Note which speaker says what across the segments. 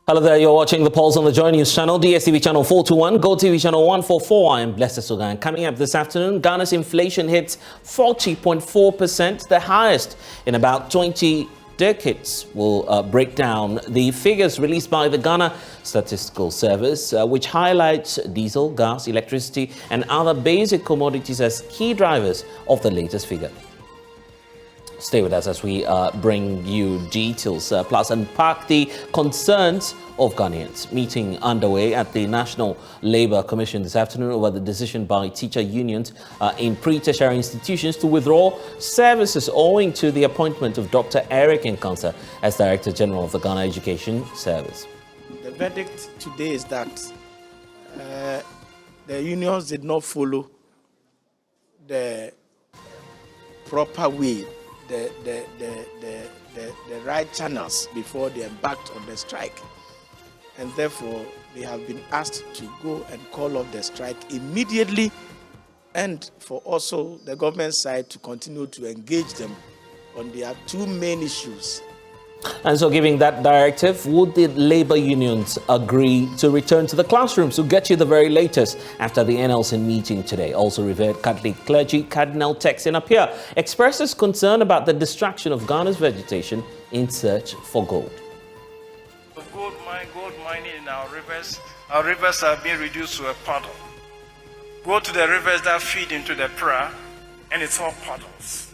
Speaker 1: Hello there, you're watching The Pulse on the JoyNews channel, DSTV channel 421, GoTV channel 144. I am blessed Sogah. And coming up this afternoon, Ghana's inflation hits 40.4%, the highest in about 20 decades. We'll break down the figures released by the Ghana Statistical Service, which highlights diesel, gas, electricity, and other basic commodities as key drivers of the latest figure. Stay with us as we bring you details, plus unpack the concerns of Ghanaians. Meeting underway at the National Labour Commission this afternoon over the decision by teacher unions in pre-tertiary institutions to withdraw services owing to the appointment of Dr. Eric Nkansa as Director General of the Ghana Education Service.
Speaker 2: The verdict today is that the unions did not follow the proper way, the right channels before they embarked on the strike, and therefore they have been asked to go and call off the strike immediately, and for also the government side to continue to engage them on their two main issues.
Speaker 1: And so, giving that directive, would the labor unions agree to return to the classrooms? We'll get you the very latest after the NLC meeting today. Also, revered Catholic clergy Cardinal Tex in Apia expresses concern about the destruction of Ghana's vegetation in search for gold.
Speaker 3: Gold mining in our rivers. Our rivers are being reduced to a puddle. Go to the rivers that feed into the Pra, and it's all puddles.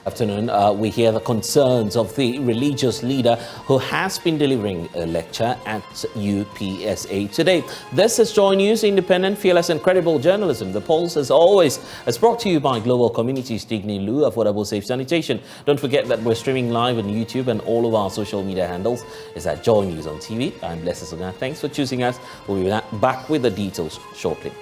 Speaker 1: Afternoon, we hear the concerns of the religious leader who has been delivering a lecture at UPSA today. This is JoyNews, independent, fearless and credible journalism. The Pulse, as always, is brought to you by Global Communities, Digny Lu, Affordable Safe Sanitation. Don't forget that we're streaming live on YouTube, and all of our social media handles is at JoyNews on TV. I'm blessed Sogah. Thanks for choosing us. We'll be back with the details shortly.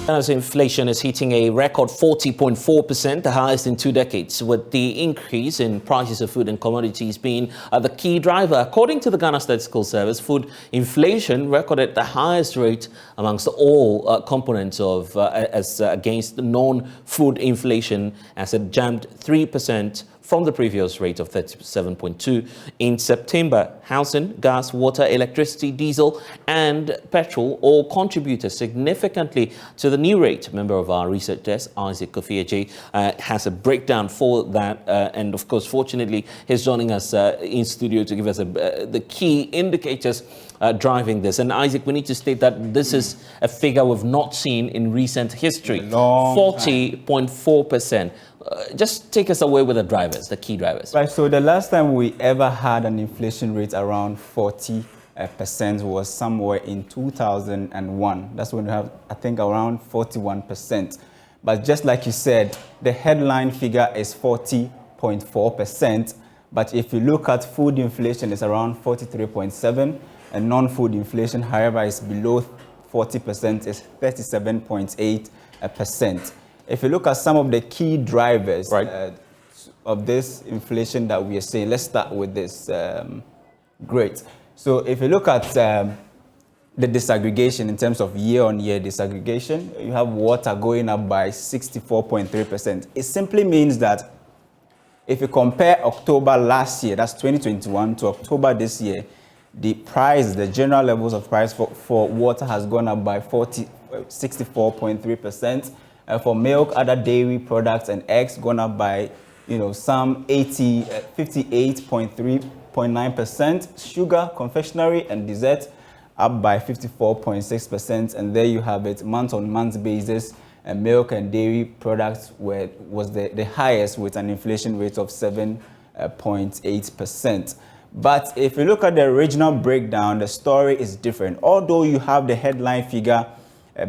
Speaker 1: Ghana's inflation is hitting a record 40.4%, the highest in 2 decades, with the increase in prices of food and commodities being the key driver. According to the Ghana Statistical Service, food inflation recorded the highest rate amongst all components of as against non-food inflation, as it jumped 3% from the previous rate of 37.2 in September. Housing, gas, water, electricity, diesel, and petrol all contributed significantly to the new rate. Member of our research desk, Isaac Kofi has a breakdown for that, and of course, fortunately, he's joining us in studio to give us the key indicators driving this. And Isaac, we need to state that this is a figure we've not seen in recent history. 40.4%. Just take us away with the drivers, the key drivers.
Speaker 4: Right, so the last time we ever had an inflation rate around 40% was somewhere in 2001. That's when we have, I think, around 41%. But just like you said, the headline figure is 40.4%. But if you look at food inflation, it's around 43.7%. And non-food inflation, however, is below 40%, is 37.8%. If you look at some of the key drivers of this inflation that we are seeing, let's start with this. Great. So if you look at the disaggregation in terms of year-on-year disaggregation, you have water going up by 64.3%. It simply means that if you compare October last year, that's 2021, to October this year, the price, the general levels of price for water has gone up by 64.3%. For milk, other dairy products, and eggs gone up by, some 58.9%. Sugar, confectionery, and dessert up by 54.6%. And there you have it, month-on-month basis. And milk and dairy products was the highest, with an inflation rate of 7.8%. But if you look at the regional breakdown, the story is different. Although you have the headline figure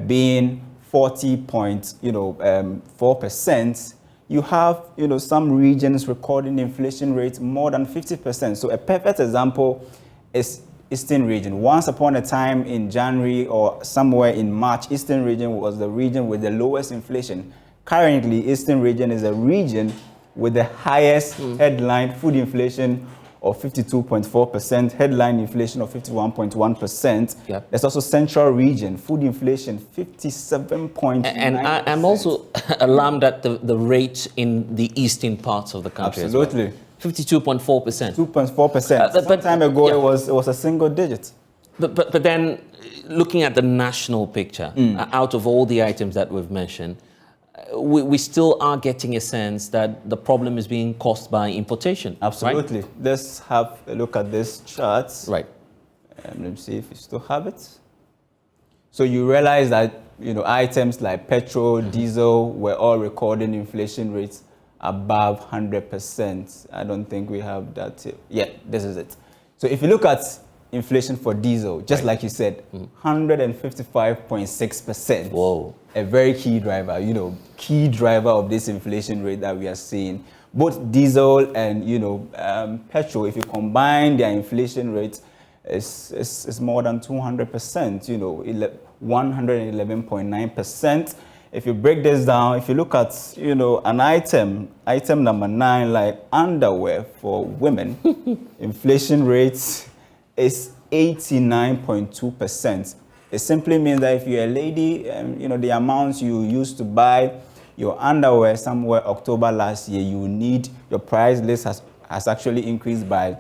Speaker 4: being 40.4%, you have some regions recording inflation rates more than 50%. So a perfect example is Eastern region. Once upon a time in January or somewhere in March, Eastern region was the region with the lowest inflation. Currently, Eastern region is a region with the highest headline food inflation of 52.4%, headline inflation of 51.1%.
Speaker 1: Yep.
Speaker 4: There's also central region, food inflation, 57.9%.
Speaker 1: And I'm also alarmed at the rate in the eastern parts of the country.
Speaker 4: Absolutely.
Speaker 1: As well. 52.4%.
Speaker 4: 2.4%. Some time ago, it was a single digit.
Speaker 1: But then, looking at the national picture, out of all the items that we've mentioned, we still are getting a sense that the problem is being caused by importation.
Speaker 4: Absolutely.
Speaker 1: Right?
Speaker 4: Let's have a look at this chart.
Speaker 1: Right.
Speaker 4: Let me see if you still have it. So you realize that items like petrol, diesel were all recording inflation rates above 100%. I don't think we have that. Yeah, this is it. So if you look at inflation for diesel, just like you said, 155.6%.
Speaker 1: Whoa.
Speaker 4: A very key driver, key driver of this inflation rate that we are seeing. Both diesel and, petrol, if you combine their inflation rate, is more than 200%, 111.9%. If you break this down, if you look at, an item number 9, like underwear for women, inflation rate is 89.2%. It simply means that if you're a lady, the amounts you used to buy your underwear somewhere October last year, your price list has actually increased by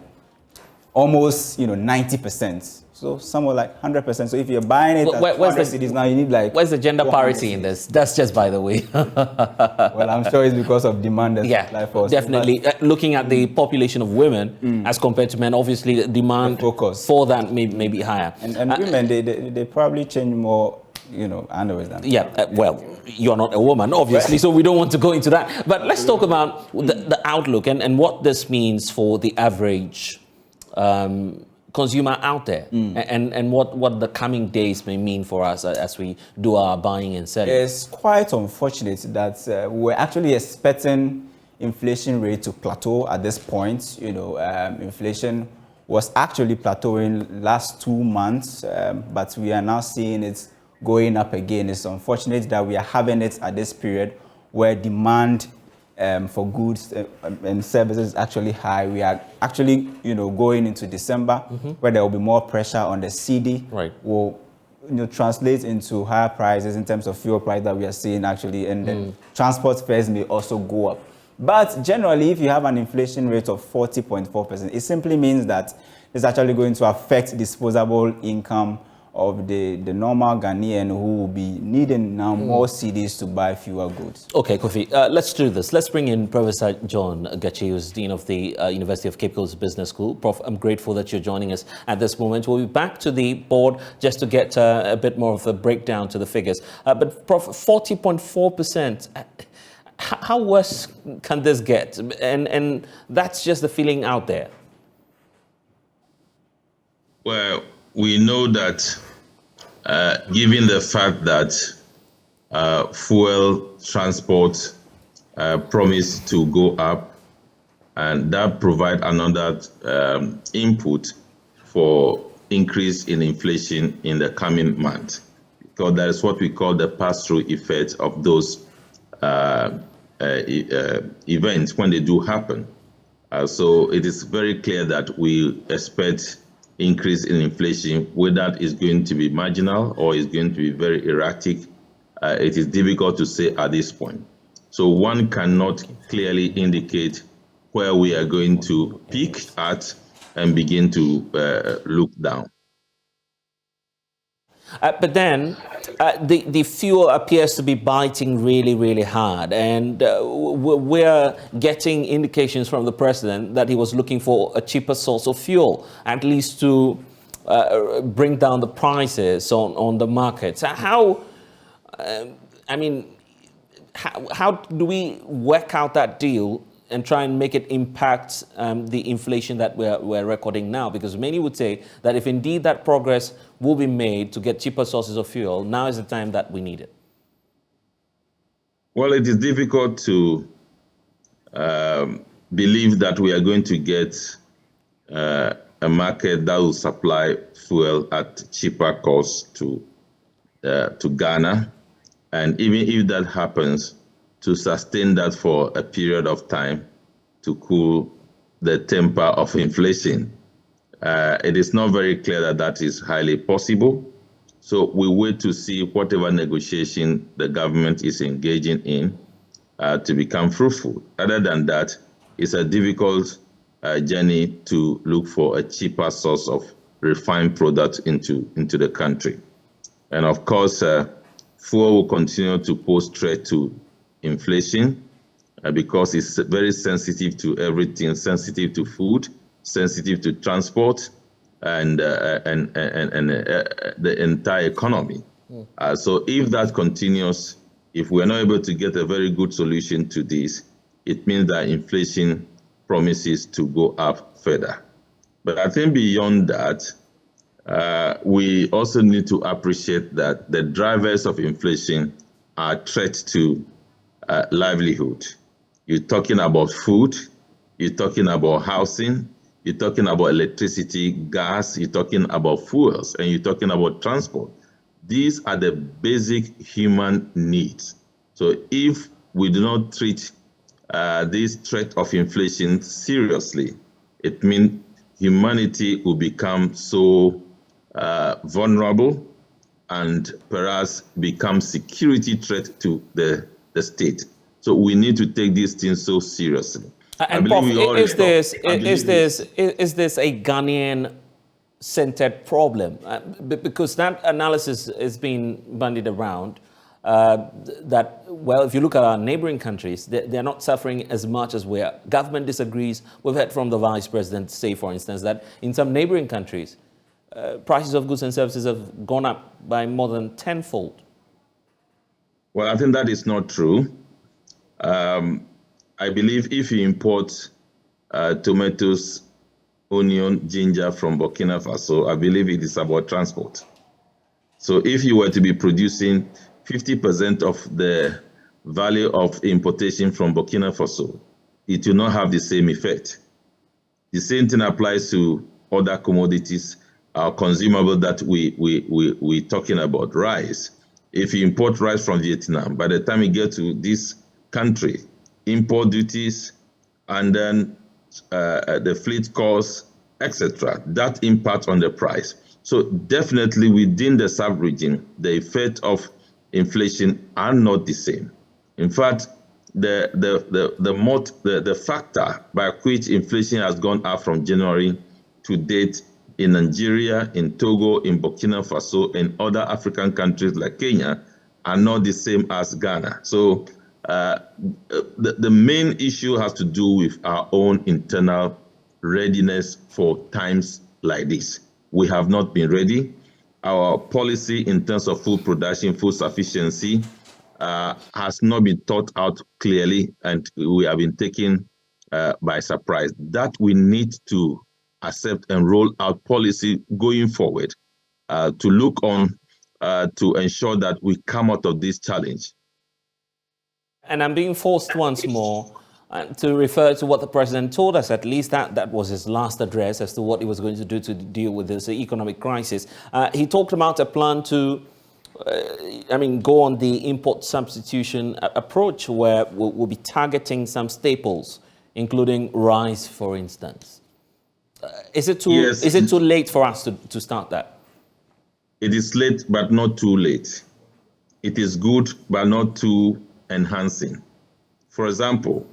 Speaker 4: almost 90%. So somewhere like 100%. So if you're buying it at 200 cedis now, you need like...
Speaker 1: Where's the gender parity in this? That's just by the way.
Speaker 4: Well, I'm sure it's because of demand and supply for us.
Speaker 1: Definitely. Looking at the population of women as compared to men, obviously the demand for that may be higher.
Speaker 4: And women, they probably change more, underwear than...
Speaker 1: Yeah, well, you're not a woman, obviously, so we don't want to go into that. But let's talk about the outlook and what this means for the average consumer out there, and what the coming days may mean for us as we do our buying and selling.
Speaker 4: It's quite unfortunate that we're actually expecting inflation rate to plateau at this point. Inflation was actually plateauing last 2 months, but we are now seeing it going up again. It's unfortunate that we are having it at this period where demand for goods and services is actually high. We are actually, going into December where there will be more pressure on the cedi.
Speaker 1: Right.
Speaker 4: Will translate into higher prices in terms of fuel price that we are seeing actually, and then transport fares may also go up. But generally, if you have an inflation rate of 40.4%, it simply means that it's actually going to affect disposable income of the normal Ghanaian who will be needing now more cedis to buy fewer goods.
Speaker 1: Okay, Kofi, let's do this. Let's bring in Professor John Gachi, who's Dean of the University of Cape Coast Business School. Prof, I'm grateful that you're joining us at this moment. We'll be back to the board just to get a bit more of a breakdown to the figures. But Prof, 40.4%, how worse can this get? And that's just the feeling out there.
Speaker 5: Well, we know that given the fact that fuel transport promised to go up, and that provide another input for increase in inflation in the coming month, because that is what we call the pass-through effect of those events when they do happen. So it is very clear that we expect increase in inflation. Whether it's going to be marginal or is going to be very erratic, it is difficult to say at this point. So one cannot clearly indicate where we are going to peak at and begin to look down.
Speaker 1: But then the fuel appears to be biting really, really hard. And we're getting indications from the president that he was looking for a cheaper source of fuel, at least to bring down the prices on the markets. How do we work out that deal and try and make it impact the inflation that we're recording now? Because many would say that if indeed that progress will be made to get cheaper sources of fuel, now is the time that we need it.
Speaker 5: Well, it is difficult to believe that we are going to get a market that will supply fuel at cheaper costs to Ghana. And even if that happens, to sustain that for a period of time to cool the temper of inflation. It is not very clear that that is highly possible. So we wait to see whatever negotiation the government is engaging in to become fruitful. Other than that, it's a difficult journey to look for a cheaper source of refined product into the country. And of course, fuel will continue to pose threat to inflation because it's very sensitive to everything, sensitive to food, sensitive to transport, and the entire economy. So if that continues, if we're not able to get a very good solution to this, it means that inflation promises to go up further. But I think beyond that, we also need to appreciate that the drivers of inflation are threats to livelihood. You're talking about food, you're talking about housing, you're talking about electricity, gas, you're talking about fuels, and you're talking about transport. These are the basic human needs. So if we do not treat this threat of inflation seriously, it means humanity will become so vulnerable and perhaps become security threat to the state. So we need to take these things so seriously.
Speaker 1: And Prof, is this a Ghanaian-centered problem? Because that analysis is being bandied around. That, well, if you look at our neighboring countries, they're not suffering as much as we are. Government disagrees. We've heard from the Vice President say, for instance, that in some neighboring countries, prices of goods and services have gone up by more than tenfold.
Speaker 5: Well, I think that is not true. I believe if you import tomatoes, onion, ginger from Burkina Faso, I believe it is about transport. So if you were to be producing 50% of the value of importation from Burkina Faso, it will not have the same effect. The same thing applies to other commodities, consumable that we're talking about, rice. If you import rice from Vietnam, by the time you get to this country, import duties, and then the fleet costs, etc., that impact on the price. So definitely within the sub-region, the effect of inflation are not the same. In fact, the factor by which inflation has gone up from January to date in Nigeria, in Togo, in Burkina Faso, and other African countries like Kenya are not the same as Ghana. So the main issue has to do with our own internal readiness for times like this. We have not been ready. Our policy in terms of food production, food sufficiency, has not been thought out clearly, and we have been taken by surprise. That we need to accept and roll out policy going forward to look on to ensure that we come out of this challenge.
Speaker 1: And I'm being forced once more to refer to what the president told us. At least that was his last address as to what he was going to do to deal with this economic crisis. He talked about a plan to, go on the import substitution approach where we'll be targeting some staples, including rice, for instance. Is it too late for us to start that?
Speaker 5: It is late, but not too late. It is good, but not too enhancing. For example,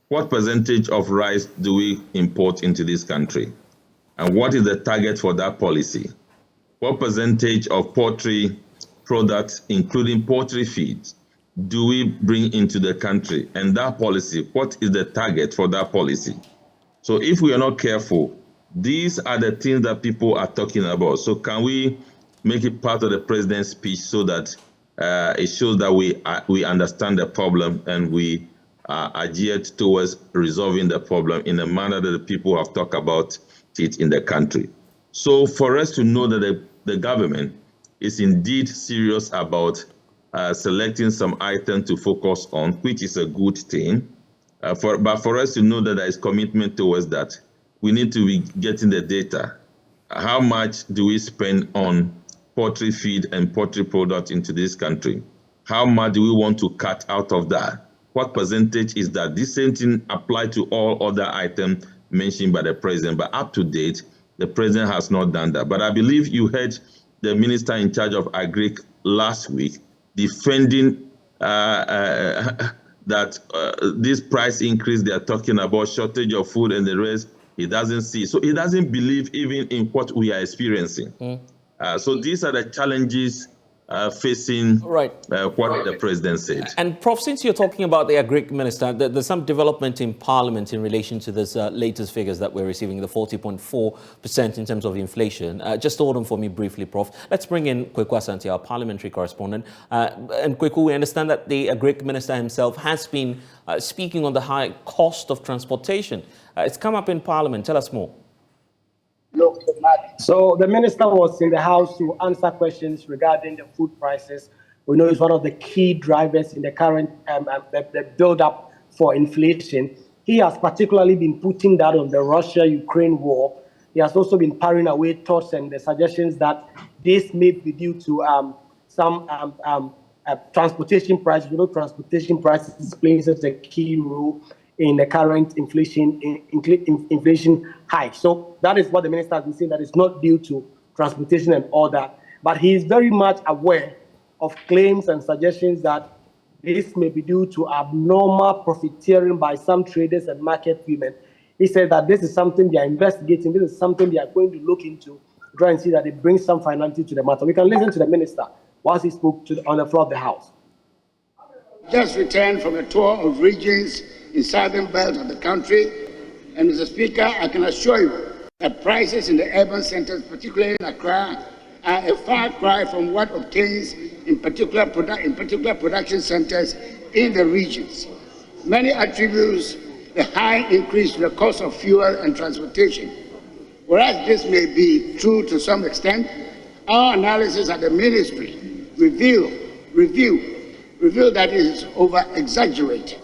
Speaker 5: what percentage of rice do we import into this country? And what is the target for that policy? What percentage of poultry products, including poultry feeds, do we bring into the country? And that policy, what is the target for that policy? So if we are not careful, these are the things that people are talking about. So can we make it part of the president's speech so that it shows that we understand the problem and we are geared towards resolving the problem in a manner that the people have talked about it in the country. So for us to know that the government is indeed serious about selecting some items to focus on, which is a good thing, but for us to know that there is commitment towards that, we need to be getting the data. How much do we spend on poultry feed and poultry products into this country? How much do we want to cut out of that? What percentage is that? This same thing applies to all other items mentioned by the president. But up to date, the president has not done that. But I believe you heard the minister in charge of Agric last week defending that this price increase, they are talking about shortage of food and the rest, he doesn't see. So he doesn't believe even in what we are experiencing. So these are the challenges facing what the president said.
Speaker 1: And Prof, since you're talking about the Agric Minister, there's some development in Parliament in relation to this latest figures that we're receiving, the 40.4% in terms of inflation. Just hold on for me briefly, Prof. Let's bring in Kweku Asante, our parliamentary correspondent. And Kweku, we understand that the Agric Minister himself has been speaking on the high cost of transportation. It's come up in Parliament. Tell us more.
Speaker 6: So the minister was in the House to answer questions regarding the food prices. We know it's one of the key drivers in the current the build-up for inflation. He has particularly been putting that on the Russia-Ukraine war. He has also been paring away thoughts and the suggestions that this may be due to some transportation prices. You know, transportation prices plays such a key role in the current inflation high. So that is what the minister has been saying, that it's not due to transportation and all that. But he is very much aware of claims and suggestions that this may be due to abnormal profiteering by some traders and market women. He said that this is something they are investigating. This is something they are going to look into, try and see that it brings some finality to the matter. We can listen to the minister whilst he spoke on the floor of the House.
Speaker 7: Just returned from a tour of regions in southern belt of the country, and Mr. Speaker, I can assure you that prices in the urban centers, particularly in Accra, are a far cry from what obtains in particular production centers in the regions. Many attributes the high increase to the cost of fuel and transportation. Whereas this may be true to some extent, our analysis at the ministry reveal that it is over-exaggerated.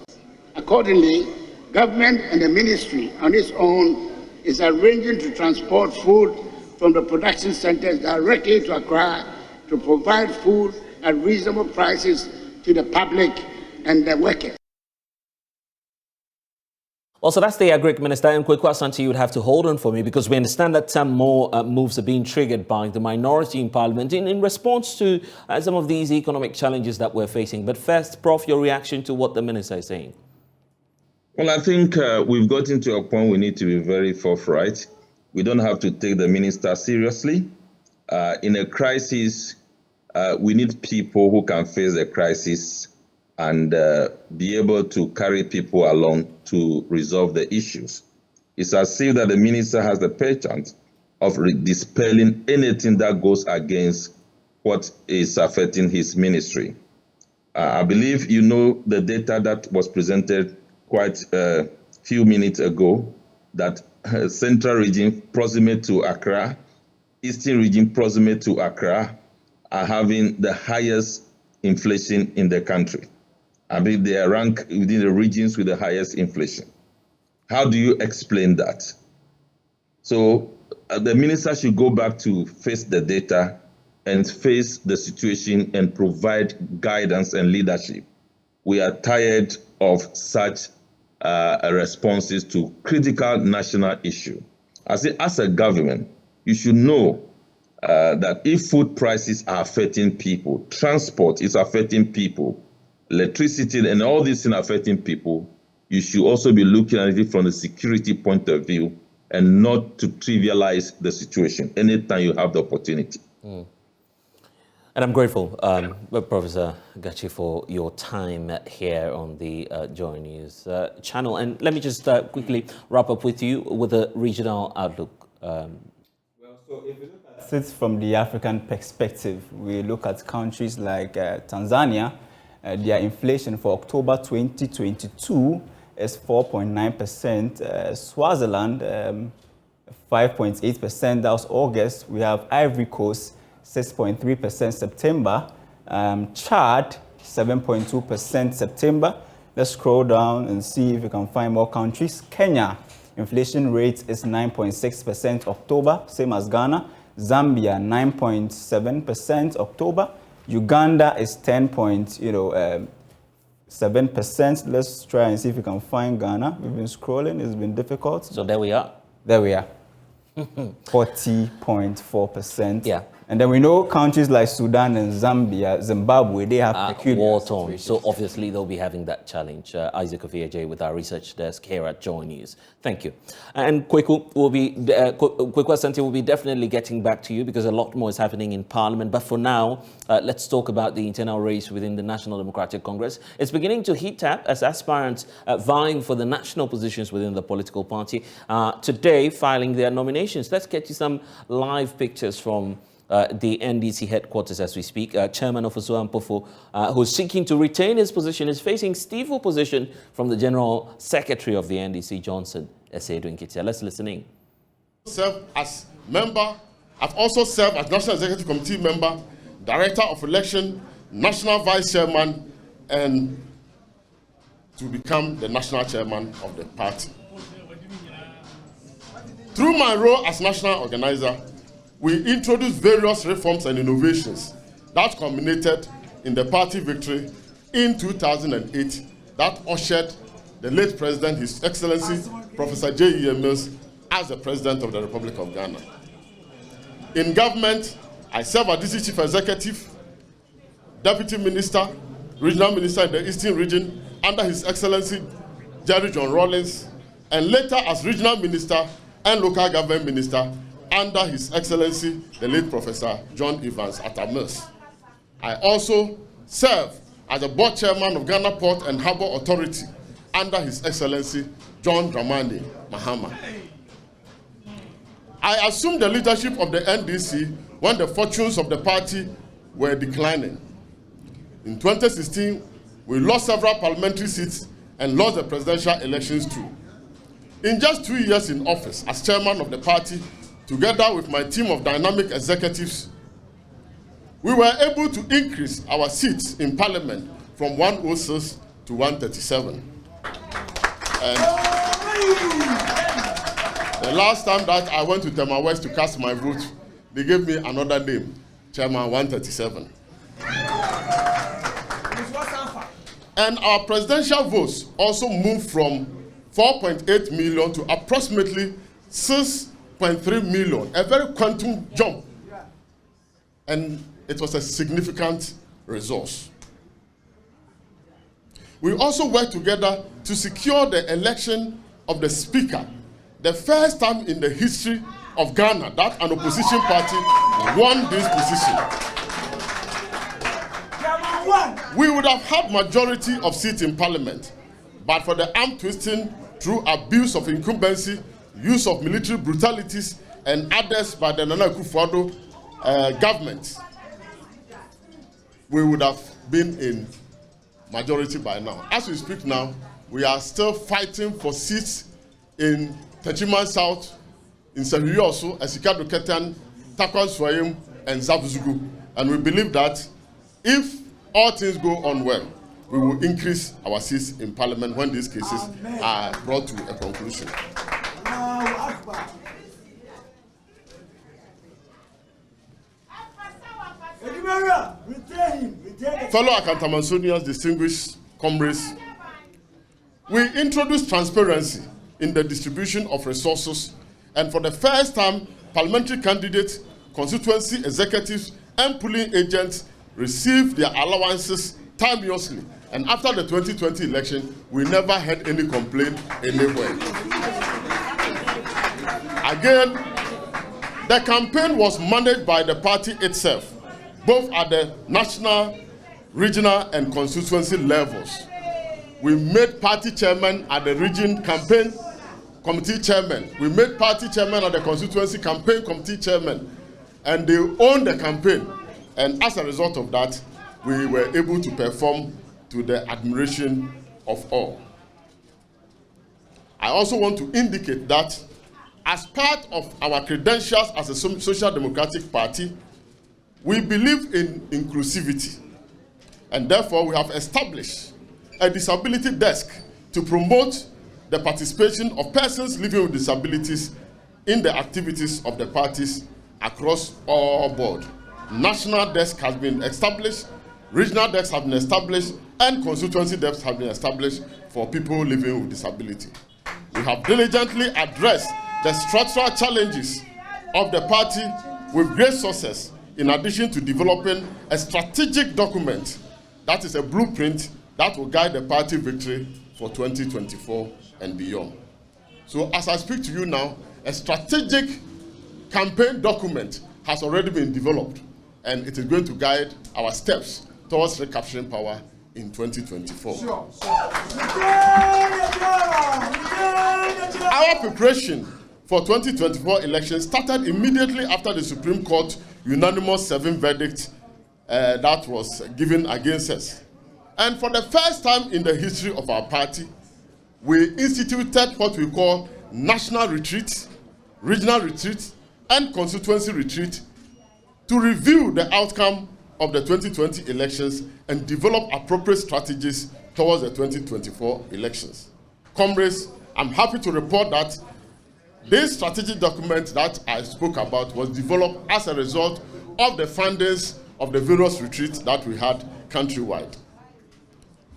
Speaker 7: Accordingly, government and the ministry on its own is arranging to transport food from the production centers directly to Accra to provide food at reasonable prices to the public and the workers.
Speaker 1: Also, that's the Agric Minister. And Kweku Asante, you would have to hold on for me because we understand that some more moves are being triggered by the minority in Parliament in response to some of these economic challenges that we're facing. But first, Prof, your reaction to what the Minister is saying.
Speaker 5: Well, I think we've gotten to a point we need to be very forthright. We don't have to take the minister seriously. In a crisis, we need people who can face the crisis and be able to carry people along to resolve the issues. It's as if that the minister has the penchant of dispelling anything that goes against what is affecting his ministry. I believe you know the data that was presented quite a few minutes ago, that central region proximate to Accra, eastern region proximate to Accra are having the highest inflation in the country. I mean, they are ranked within the regions with the highest inflation. How do you explain that? So the minister should go back to face the data and face the situation and provide guidance and leadership. We are tired of such responses to critical national issue. As a government, you should know that if food prices are affecting people, transport is affecting people, electricity and all these things affecting people, you should also be looking at it from the security point of view and not to trivialize the situation anytime you have the opportunity.
Speaker 1: And I'm grateful, Professor Gachi, for your time here on the JoyNews channel. And let me just quickly wrap up with you with a regional outlook.
Speaker 4: Well, so if we look at it from the African perspective, we look at countries like Tanzania. Their inflation for October 2022 is 4.9%. Swaziland, 5.8%. That was August. We have Ivory Coast, 6.3% September. Chad, 7.2% September. Let's scroll down and see if we can find more countries. Kenya, inflation rate is 9.6% October, same as Ghana. Zambia, 9.7% October. Uganda is 10.5% 7%. Let's try and see if we can find Ghana. We've been scrolling. It's been difficult.
Speaker 1: So there we are.
Speaker 4: There we are. 40.4%.
Speaker 1: Yeah.
Speaker 4: And then we know countries like Sudan and Zambia, Zimbabwe, they have peculiar
Speaker 1: war-torn. So obviously they'll be having that challenge. Isaac Ofiaje with our research desk here at JoyNews. Thank you. And Kweku Asante will be definitely getting back to you because a lot more is happening in Parliament. But for now, let's talk about the internal race within the National Democratic Congress. It's beginning to heat up as aspirants vying for the national positions within the political party. Today, filing their nominations. Let's get you some live pictures from the NDC headquarters as we speak. Chairman of Osua Mpofo, who's seeking to retain his position, is facing stiff opposition from the General Secretary of the NDC, Johnson Esedu Nkitia. Let's listen in.
Speaker 8: Serve as member. I've also served as National Executive Committee member, Director of Election, National Vice Chairman, and to become the National Chairman of the party. Through my role as National Organizer, we introduced various reforms and innovations that culminated in the party victory in 2008 that ushered the late President, His Excellency, Professor J.E. Mills, as the President of the Republic of Ghana. In government, I serve as DC Chief Executive, Deputy Minister, Regional Minister in the Eastern Region under His Excellency, Jerry John Rawlings, and later as Regional Minister and Local Government Minister under His Excellency, the late Professor John Evans Atta-Mills. I also serve as the Board Chairman of Ghana Port and Harbour Authority under His Excellency, John Dramani Mahama. I assumed the leadership of the NDC when the fortunes of the party were declining. In 2016, we lost several parliamentary seats and lost the presidential elections too. In just 2 years in office as chairman of the party, together with my team of dynamic executives, we were able to increase our seats in Parliament from 106 to 137. And the last time that I went to Tema West to cast my vote, they gave me another name, Chairman 137. And our presidential votes also moved from 4.8 million to approximately 6.3 million, a very quantum jump. And it was a significant resource. We also worked together to secure the election of the Speaker, the first time in the history of Ghana that an opposition party won this position. We would have had majority of seats in Parliament, but for the arm twisting through abuse of incumbency, use of military brutalities, and others by the Nana Akufo-Addo government, we would have been in majority by now. As we speak now, we are still fighting for seats in Techiman South, in Sahirioso, Esikado Ketan, Takwan Swayim, and Zabzugu. And we believe that if all things go on well, we will increase our seats in Parliament when these cases are brought to a conclusion. Fellow Akantamansonians, distinguished comrades, we introduced transparency in the distribution of resources, and for the first time, parliamentary candidates, constituency executives, and polling agents received their allowances timeously. And after the 2020 election, we never had any complaint anywhere. Again, the campaign was managed by the party itself, both at the national, regional, and constituency levels. We made party chairman at the region campaign committee chairman. We made party chairman at the constituency campaign committee chairman, and they owned the campaign. And as a result of that, we were able to perform to the admiration of all. I also want to indicate that as part of our credentials as a social democratic party, we believe in inclusivity, and therefore we have established a disability desk to promote the participation of persons living with disabilities in the activities of the parties across all board. National desk has been established, regional desks have been established, and constituency desks have been established for people living with disability. We have diligently addressed the structural challenges of the party with great success, in addition to developing a strategic document that is a blueprint that will guide the party victory for 2024 and beyond. So as I speak to you now, a strategic campaign document has already been developed, and it is going to guide our steps towards recapturing power in 2024. Our preparation for 2024 elections started immediately after the Supreme Court unanimous 7 verdict that was given against us. And for the first time in the history of our party, we instituted what we call national retreat, regional retreat, and constituency retreat to review the outcome of the 2020 elections and develop appropriate strategies towards the 2024 elections. Comrades, I'm happy to report that this strategic document that I spoke about was developed as a result of the findings of the various retreats that we had countrywide.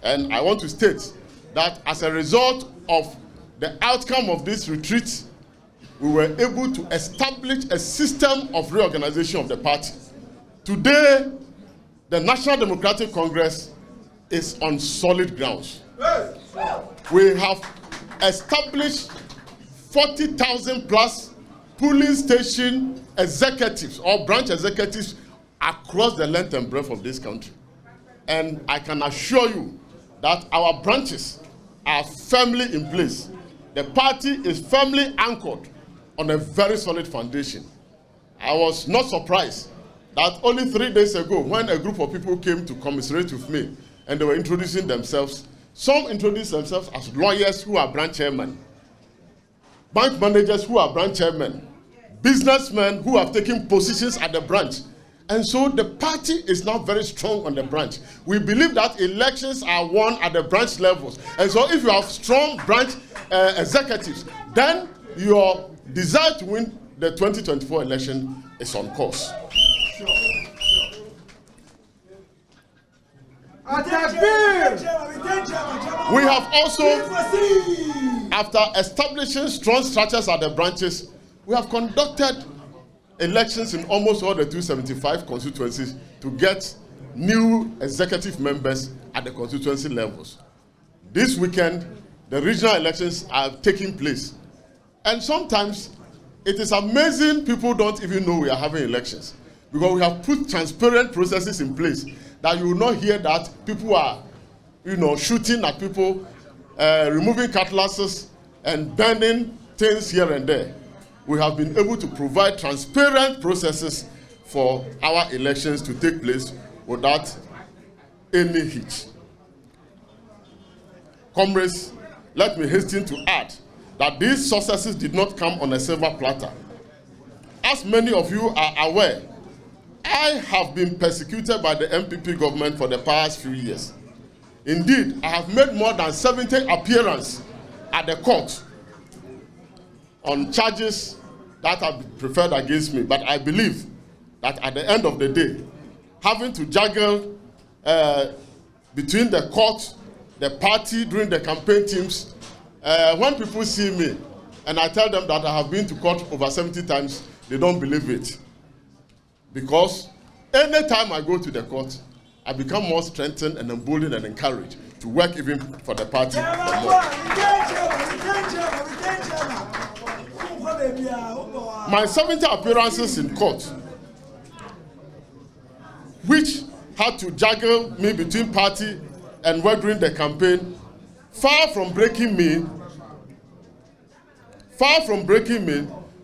Speaker 8: And I want to state that as a result of the outcome of this retreat, we were able to establish a system of reorganization of the party. Today, the National Democratic Congress is on solid grounds. We have established 40,000 plus polling station executives or branch executives across the length and breadth of this country. And I can assure you that our branches are firmly in place. The party is firmly anchored on a very solid foundation. I was not surprised that only 3 days ago, when a group of people came to commiserate with me and they were introducing themselves, some introduced themselves as lawyers who are branch chairmen, bank managers who are branch chairmen, businessmen who have taken positions at the branch. And so the party is now very strong on the branch. We believe that elections are won at the branch levels. And so if you have strong branch executives, then your desire to win the 2024 election is on course. We have also, after establishing strong structures at the branches, we have conducted elections in almost all the 275 constituencies to get new executive members at the constituency levels. This weekend, the regional elections are taking place. And sometimes it is amazing people don't even know we are having elections, because we have put transparent processes in place that you will not hear that people are, shooting at people, removing cutlasses, and burning things here and there. We have been able to provide transparent processes for our elections to take place without any hitch. Comrades, let me hasten to add that these successes did not come on a silver platter. As many of you are aware, I have been persecuted by the MPP government for the past few years. Indeed, I have made more than 70 appearances at the court on charges that have been preferred against me. But I believe that at the end of the day, having to juggle between the court, the party during the campaign teams, when people see me and I tell them that I have been to court over 70 times, they don't believe it. Because anytime I go to the court, I become more strengthened and emboldened and encouraged to work even for the party more. My 70 appearances in court, which had to juggle me between party and work during the campaign, far from breaking me,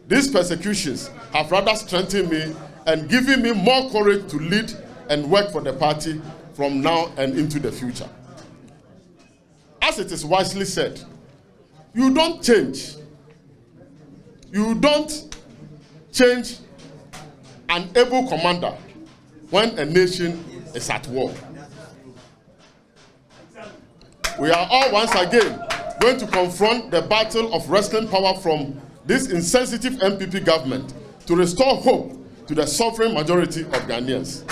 Speaker 8: these persecutions have rather strengthened me and given me more courage to lead and work for the party from now and into the future. As it is wisely said, you don't change. You don't change an able commander when a nation is at war. We are all once again going to confront the battle of wresting power from this insensitive MPP government to restore hope to the sovereign majority of Ghanaians.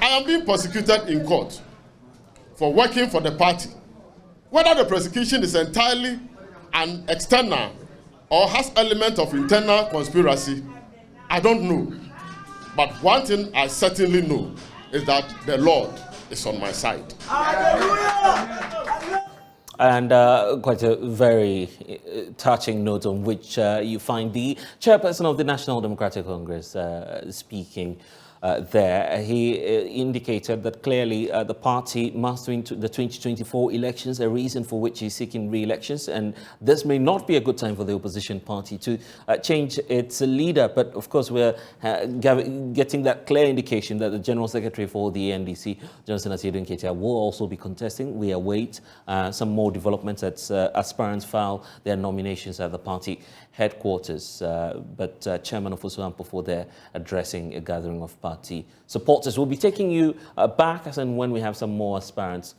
Speaker 8: I am being prosecuted in court for working for the party. Whether the prosecution is entirely an external or has element of internal conspiracy, I don't know. But one thing I certainly know is that the Lord is on my side.
Speaker 1: And quite a very touching note on which you find the chairperson of the National Democratic Congress speaking there. He indicated that clearly the party must win the 2024 elections, a reason for which he's seeking re-elections, and this may not be a good time for the opposition party to change its leader. But of course, we're getting that clear indication that the General Secretary for the NDC, Johnson Asiedu Nketia, will also be contesting. We await some more developments as aspirants file their nominations at the party headquarters. But Chairman of Osuampo, for there addressing a gathering of party supporters. We'll be taking you back as and when we have some more aspirants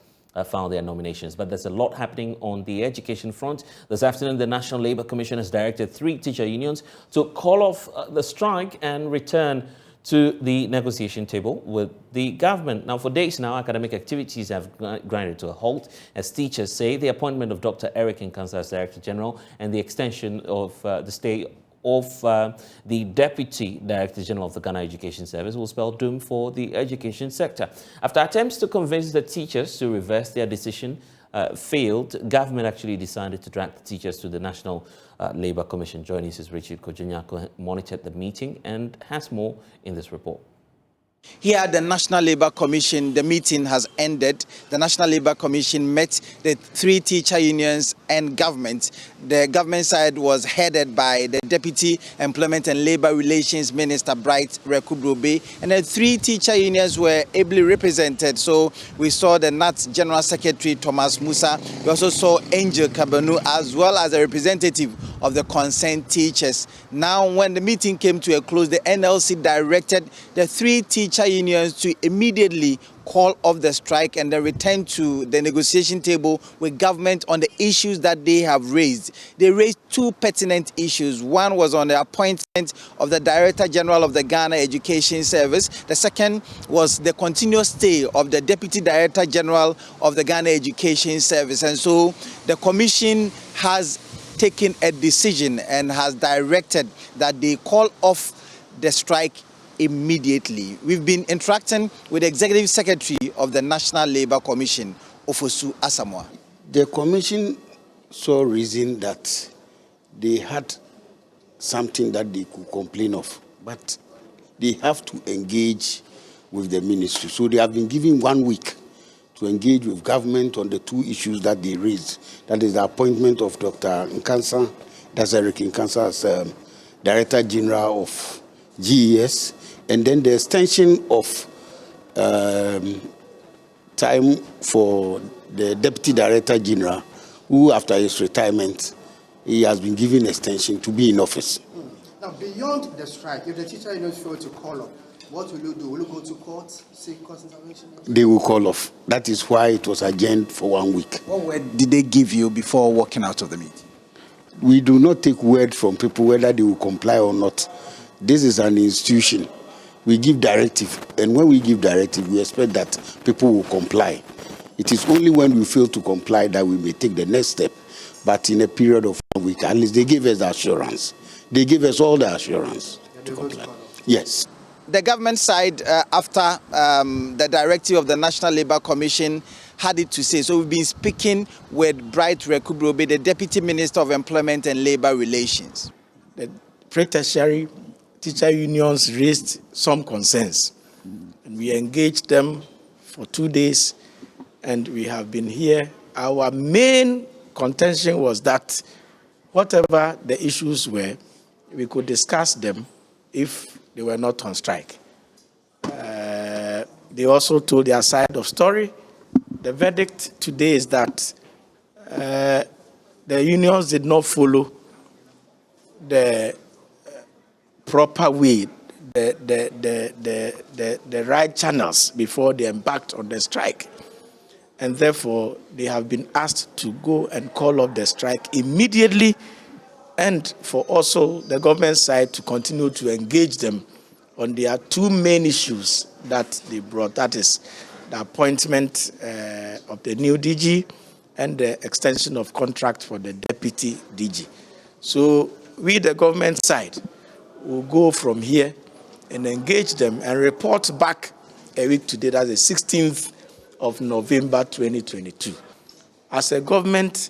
Speaker 1: file their nominations. But there's a lot happening on the education front. This afternoon, the National Labour Commission has directed 3 teacher unions to call off the strike and return to the negotiation table with the government. Now, for days now, academic activities have grinded to a halt, as teachers say the appointment of Dr. Eric Nkansa as Director General and the extension of the stay of the Deputy Director General of the Ghana Education Service will spell doom for the education sector. After attempts to convince the teachers to reverse their decision failed, government actually decided to drag the teachers to the National Labour Commission. JoyNews' Richard Kojunyako monitored the meeting and has more in this report.
Speaker 9: Here at the National Labour Commission, the meeting has ended. The National Labour Commission met the 3 teacher unions and government. The government side was headed by the Deputy Employment and Labour Relations Minister, Bright Rekubrobe, and the 3 teacher unions were ably represented. So we saw the NAT General Secretary, Thomas Musa. We also saw Angel Kabanu, as well as a representative of the concerned teachers. Now, when the meeting came to a close, the NLC directed the 3 teacher unions to immediately call off the strike and then return to the negotiation table with government on the issues that they have raised. They raised 2 pertinent issues. One was on the appointment of the Director General of the Ghana Education Service. The second was the continuous stay of the Deputy Director General of the Ghana Education Service. And so the Commission has taken a decision and has directed that they call off the strike immediately. We've been interacting with the Executive Secretary of the National Labour Commission, Ofosu Asamoah.
Speaker 10: The Commission saw reason that they had something that they could complain of, but they have to engage with the ministry. So they have been given 1 week to engage with government on the 2 issues that they raised. That is the appointment of Dr. Nkansa, that's Eric Nkansa, as Director General of GES, and then the extension of time for the Deputy Director General, who after his retirement, he has been given extension to be in office.
Speaker 11: Now, beyond the strike, if the teacher unions fail to call up, what will you do? Will you go to court, seek court intervention?
Speaker 10: They will call off. That is why it was adjourned for 1 week.
Speaker 9: What word did they give you before walking out of the meeting?
Speaker 10: We do not take word from people whether they will comply or not. This is an institution. We give directive, and when we give directive, we expect that people will comply. It is only when we fail to comply that we may take the next step. But in a period of 1 week, at least they gave us the assurance. They gave us all the assurance to comply. Yes.
Speaker 9: The government side, after the directive of the National Labour Commission, had it to say. So we've been speaking with Bright Rekubrobe, the Deputy Minister of Employment and Labour Relations.
Speaker 2: The pre-tertiary teacher unions raised some concerns, and we engaged them for 2 days, and we have been here. Our main contention was that whatever the issues were, we could discuss them if they were not on strike. They also told their side of story. The verdict today is that the unions did not follow the proper way, the right channels before they embarked on the strike. And therefore, they have been asked to go and call off the strike immediately, and for also the government side to continue to engage them on their two main issues that they brought. That is the appointment of the new DG and the extension of contract for the deputy DG. So we, the government side, will go from here and engage them and report back a week today, that's the 16th of November 2022. As a government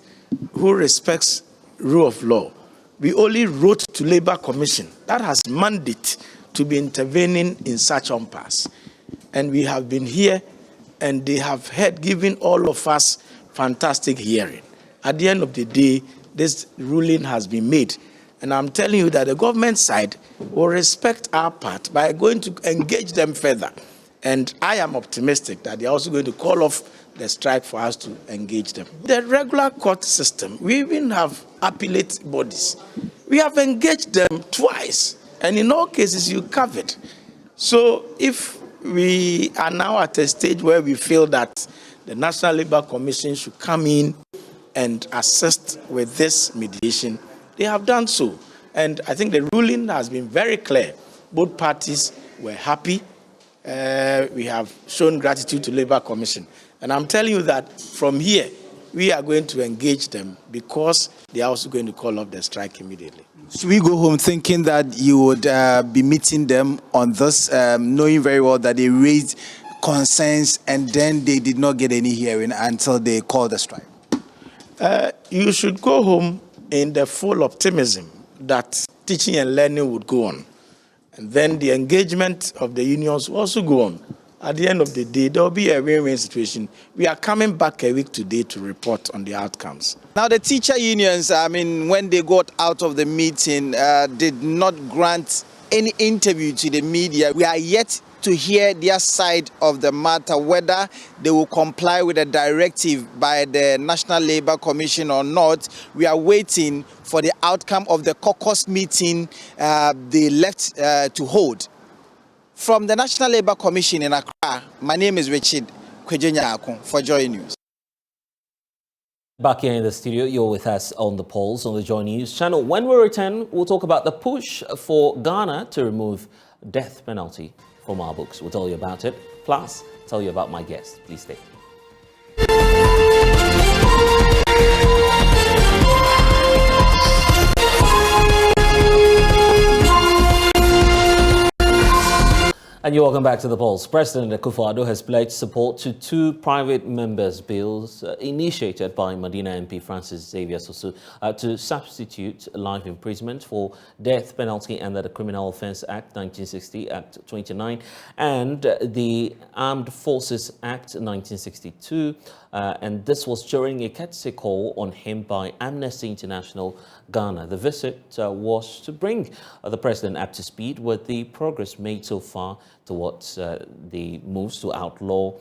Speaker 2: who respects rule of law, we only wrote to Labour Commission that has mandate to be intervening in such impasse. And we have been here and they have given all of us fantastic hearing. At the end of the day, this ruling has been made. And I'm telling you that the government side will respect our part by going to engage them further. And I am optimistic that they're also going to call off the strike for us to engage them. The regular court system, we even have appellate bodies. We have engaged them twice, and in all cases, you covered. So if we are now at a stage where we feel that the National Labour Commission should come in and assist with this mediation, they have done so. And I think the ruling has been very clear. Both parties were happy. We have shown gratitude to Labour Commission. And I'm telling you that from here, we are going to engage them because they are also going to call off the strike immediately.
Speaker 9: Should we go home thinking that you would be meeting them on this, knowing very well that they raised concerns and then they did not get any hearing until they called the strike?
Speaker 2: You should go home in the full optimism that teaching and learning would go on. And then the engagement of the unions will also go on. At the end of the day, there will be a win-win situation. We are coming back a week today to report on the outcomes.
Speaker 9: Now, the teacher unions, when they got out of the meeting, did not grant any interview to the media. We are yet to hear their side of the matter, whether they will comply with a directive by the National Labour Commission or not. We are waiting for the outcome of the caucus meeting they left to hold. From the National Labour Commission in Accra, my name is Richard Kwejenyako for JoyNews.
Speaker 1: Back here in the studio, you're with us on the polls on the JoyNews channel. When we return, we'll talk about the push for Ghana to remove death penalty from our books. We'll tell you about it. Plus, tell you about my guest. Please stay. And you're welcome back to the polls. President Akufo-Addo has pledged support to two private members' bills initiated by Medina MP Francis Xavier Sosu to substitute life imprisonment for death penalty under the Criminal Offence Act 1960, Act 29, and the Armed Forces Act 1962. And this was during a courtesy call on him by Amnesty International Ghana. The visit was to bring the president up to speed with the progress made so far towards the moves to outlaw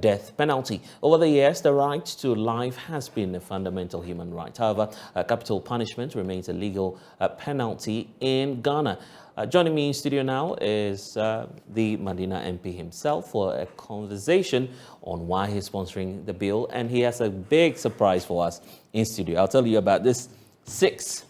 Speaker 1: death penalty. Over the years, the right to life has been a fundamental human right. However, capital punishment remains a legal penalty in Ghana. Joining me in studio now is the Medina MP himself for a conversation on why he's sponsoring the bill. And he has a big surprise for us in studio. I'll tell you about this 6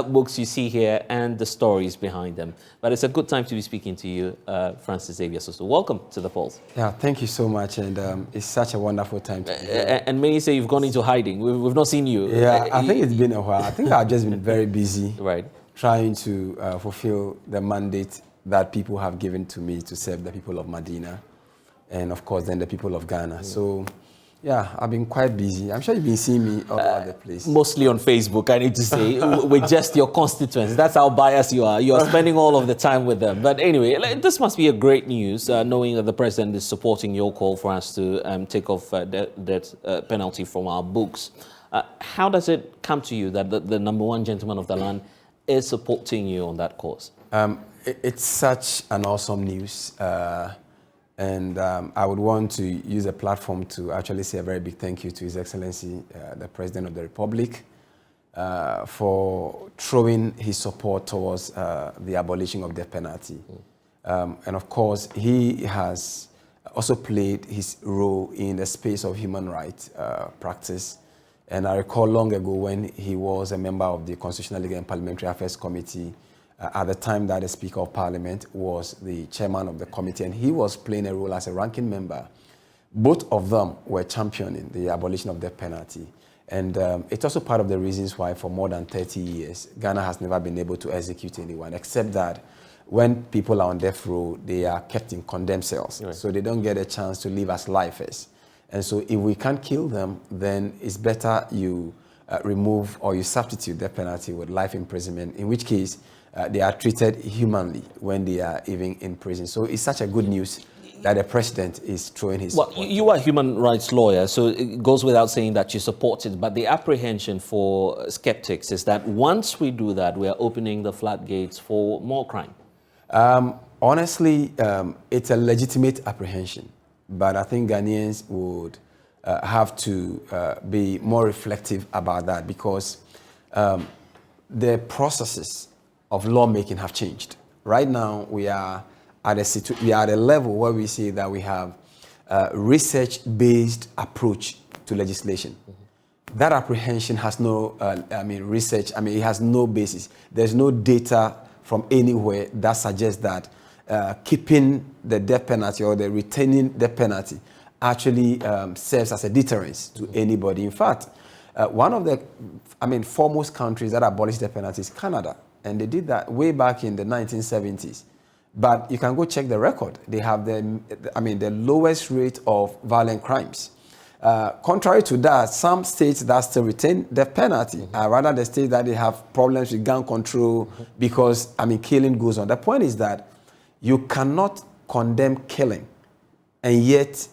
Speaker 1: books you see here and the stories behind them. But it's a good time to be speaking to you, Francis Xavier Sosu. Welcome to the polls.
Speaker 12: Yeah, thank you so much. And it's such a wonderful time to be here.
Speaker 1: And many say you've gone into hiding. We've not seen you.
Speaker 12: Yeah, I think it's been a while. I think I've just been very busy.
Speaker 1: Right.
Speaker 12: Trying to fulfill the mandate that people have given to me to serve the people of Medina and, of course, then the people of Ghana. So, yeah, I've been quite busy. I'm sure you've been seeing me all over the place.
Speaker 1: Mostly on Facebook, I need to say, with just your constituents. That's how biased you are. You are spending all of the time with them. But anyway, this must be a great news, knowing that the president is supporting your call for us to take off death penalty from our books. How does it come to you that the number one gentleman of the land is supporting you on that cause?
Speaker 12: It's such an awesome news. And I would want to use a platform to actually say a very big thank you to His Excellency, the President of the Republic, for throwing his support towards the abolition of death penalty. And of course, he has also played his role in the space of human rights practice. And I recall long ago when he was a member of the Constitutional Legal and Parliamentary Affairs Committee at the time that the Speaker of Parliament was the chairman of the committee, and he was playing a role as a ranking member. Both of them were championing the abolition of death penalty. And it's also part of the reasons why for more than 30 years, Ghana has never been able to execute anyone, except that when people are on death row, they are kept in condemned cells. Right. So they don't get a chance to live as lifers. And so if we can't kill them, then it's better you remove or you substitute death penalty with life imprisonment, in which case they are treated humanly when they are even in prison. So it's such a good news that the president is throwing his support.
Speaker 1: You are a human rights lawyer, so it goes without saying that you support it. But the apprehension for skeptics is that once we do that, we are opening the floodgates for more crime.
Speaker 12: Honestly, it's a legitimate apprehension. But I think Ghanaians would have to be more reflective about that, because the processes of lawmaking have changed. Right now, we are at a level where we see that we have a research-based approach to legislation. Mm-hmm. That apprehension has no, it has no basis. There's no data from anywhere that suggests that keeping the death penalty or the retaining death penalty actually serves as a deterrence to anybody. In fact, one of the foremost countries that abolished death penalty is Canada, and they did that way back in the 1970s. But you can go check the record. They have the lowest rate of violent crimes. Contrary to that, some states that still retain death penalty are rather the states that they have problems with gun control because, killing goes on. The point is that you cannot condemn killing and yet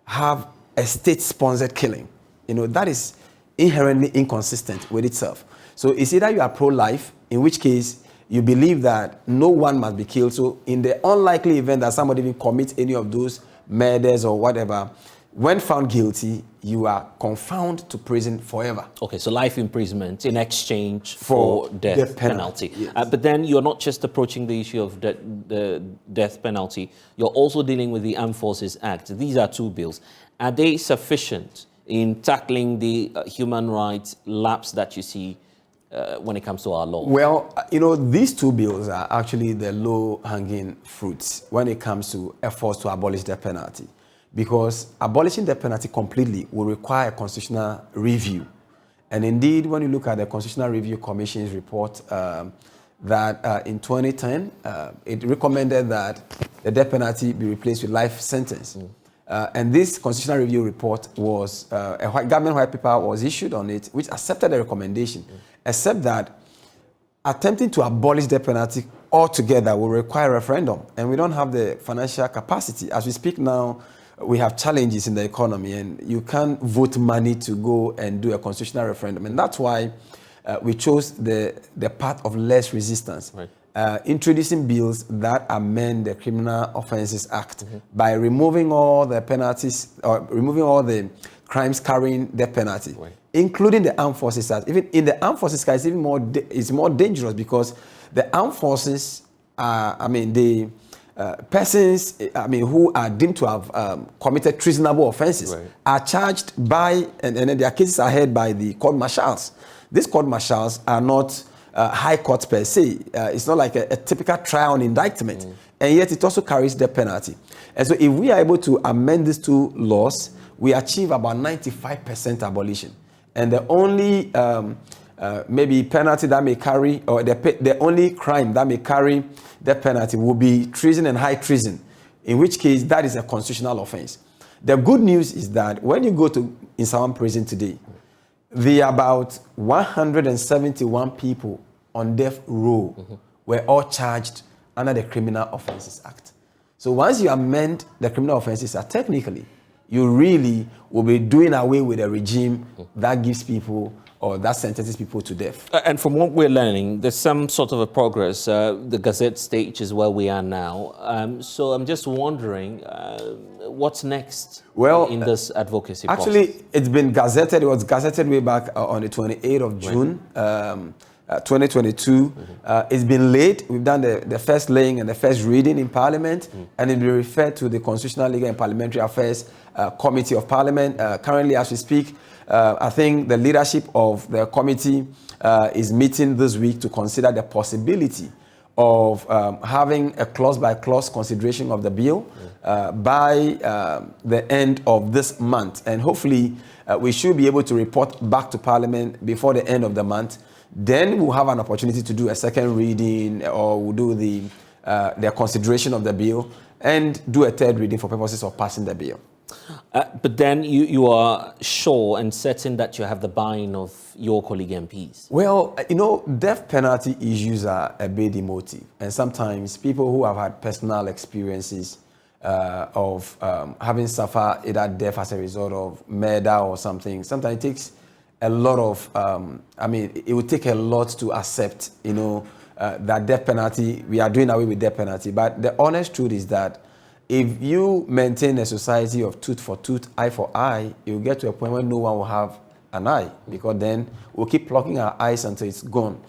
Speaker 12: have a state-sponsored killing. That is inherently inconsistent with itself. So it's either you are pro-life, in which case you believe that no one must be killed. So in the unlikely event that somebody even commits any of those murders or whatever, when found guilty, you are confined to prison forever.
Speaker 1: Okay, so life imprisonment in exchange for death penalty.
Speaker 12: Yes.
Speaker 1: But then you're not just approaching the issue of the death penalty, you're also dealing with the Armed Forces Act. These are two bills. Are they sufficient in tackling the human rights lapse that you see when it comes to our law?
Speaker 12: Well, these two bills are actually the low-hanging fruits when it comes to efforts to abolish the penalty, because abolishing the penalty completely will require a constitutional review. And indeed, when you look at the Constitutional Review Commission's report that in 2010, it recommended that the death penalty be replaced with life sentence. And this Constitutional Review report was, a government white paper was issued on it, which accepted the recommendation, except that attempting to abolish the penalty altogether will require a referendum, and we don't have the financial capacity. As we speak now, we have challenges in the economy, and you can't vote money to go and do a constitutional referendum. And that's why we chose the path of less resistance, right. Introducing bills that amend the Criminal Offences Act by removing all the penalties, or removing all the crimes carrying death penalty, right, including the Armed Forces Act. Even in the Armed Forces Act, it's more dangerous, because the Armed Forces are, persons, who are deemed to have committed treasonable offences, right, are charged by, and then their cases are heard by the court martials. These court martials are not high court per se. It's not like a typical trial and indictment, and yet it also carries the penalty. And so if we are able to amend these two laws, we achieve about 95% abolition. And the only maybe penalty that may carry, or the only crime that may carry the penalty will be treason and high treason, in which case that is a constitutional offense. The good news is that when you go to Insawan prison today, the about 171 people on death row were all charged under the Criminal Offences Act. So once you amend the Criminal Offences Act, technically, you really will be doing away with a regime that gives people, or that sentences people to death.
Speaker 1: And from what we're learning, there's some sort of a progress. The Gazette stage is where we are now. So I'm just wondering, what's next in this advocacy process?
Speaker 12: Actually, it's been gazetted. It was gazetted way back on the 28th of June, 2022. It's been laid. We've done the first laying and the first reading in Parliament, and it will be referred to the Constitutional, Legal and Parliamentary Affairs Committee of Parliament. Currently, as we speak, I think the leadership of the committee is meeting this week to consider the possibility of having a clause-by-clause consideration of the bill by the end of this month. And hopefully, we should be able to report back to Parliament before the end of the month. Then we'll have an opportunity to do a second reading, or we'll do the consideration of the bill and do a third reading for purposes of passing the bill.
Speaker 1: But then you are sure and certain that you have the buy-in of your colleague MPs?
Speaker 12: Well, you know, death penalty issues are a bit emotive. And sometimes people who have had personal experiences of having suffered either death as a result of murder or something, sometimes it takes a lot of, it would take a lot to accept, you know, that death penalty, we are doing away with death penalty. But the honest truth is that if you maintain a society of tooth for tooth, eye for eye, you'll get to a point where no one will have an eye, because then we'll keep plucking our eyes until it's gone.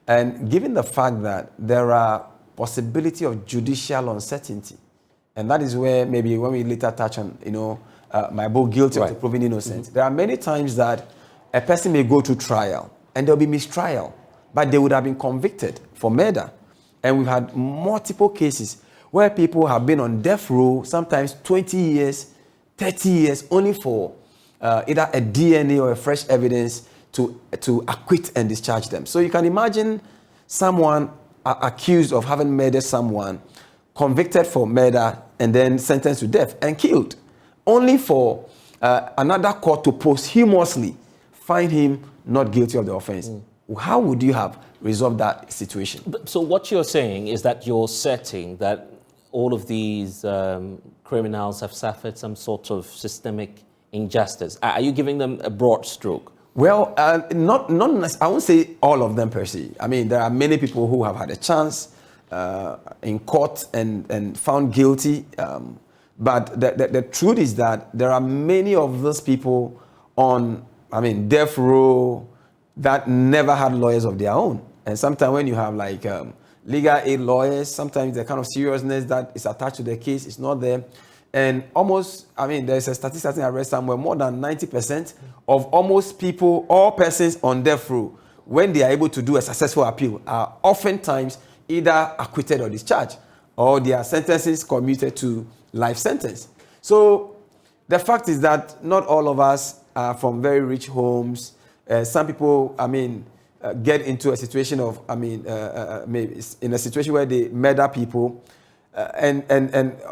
Speaker 12: And given the fact that there are possibility of judicial uncertainty, and that is where maybe when we later touch on, you know, my book, Guilty Until Proven Innocent, there are many times that a person may go to trial and there'll be mistrial, but they would have been convicted for murder. And we've had multiple cases where people have been on death row, sometimes 20 years, 30 years, only for either a DNA or a fresh evidence to acquit and discharge them. So you can imagine someone accused of having murdered someone, convicted for murder, and then sentenced to death and killed, only for another court to posthumously find him not guilty of the offense. How would you have resolved that situation?
Speaker 1: So what you're saying is that you're setting that all of these criminals have suffered some sort of systemic injustice. Are you giving them a broad stroke?
Speaker 12: Well, not I won't say all of them per se. I mean, there are many people who have had a chance in court and found guilty. But the truth is that there are many of those people on, death row that never had lawyers of their own. And sometimes when you have like legal aid lawyers, sometimes the kind of seriousness that is attached to the case is not there. And almost, there's a statistic I read somewhere, more than 90% of almost people, all persons on death row, when they are able to do a successful appeal, are oftentimes either acquitted or discharged, or their sentences commuted to life sentence. So the fact is that not all of us are from very rich homes. Some people, get into a situation of, maybe in a situation where they murder people. And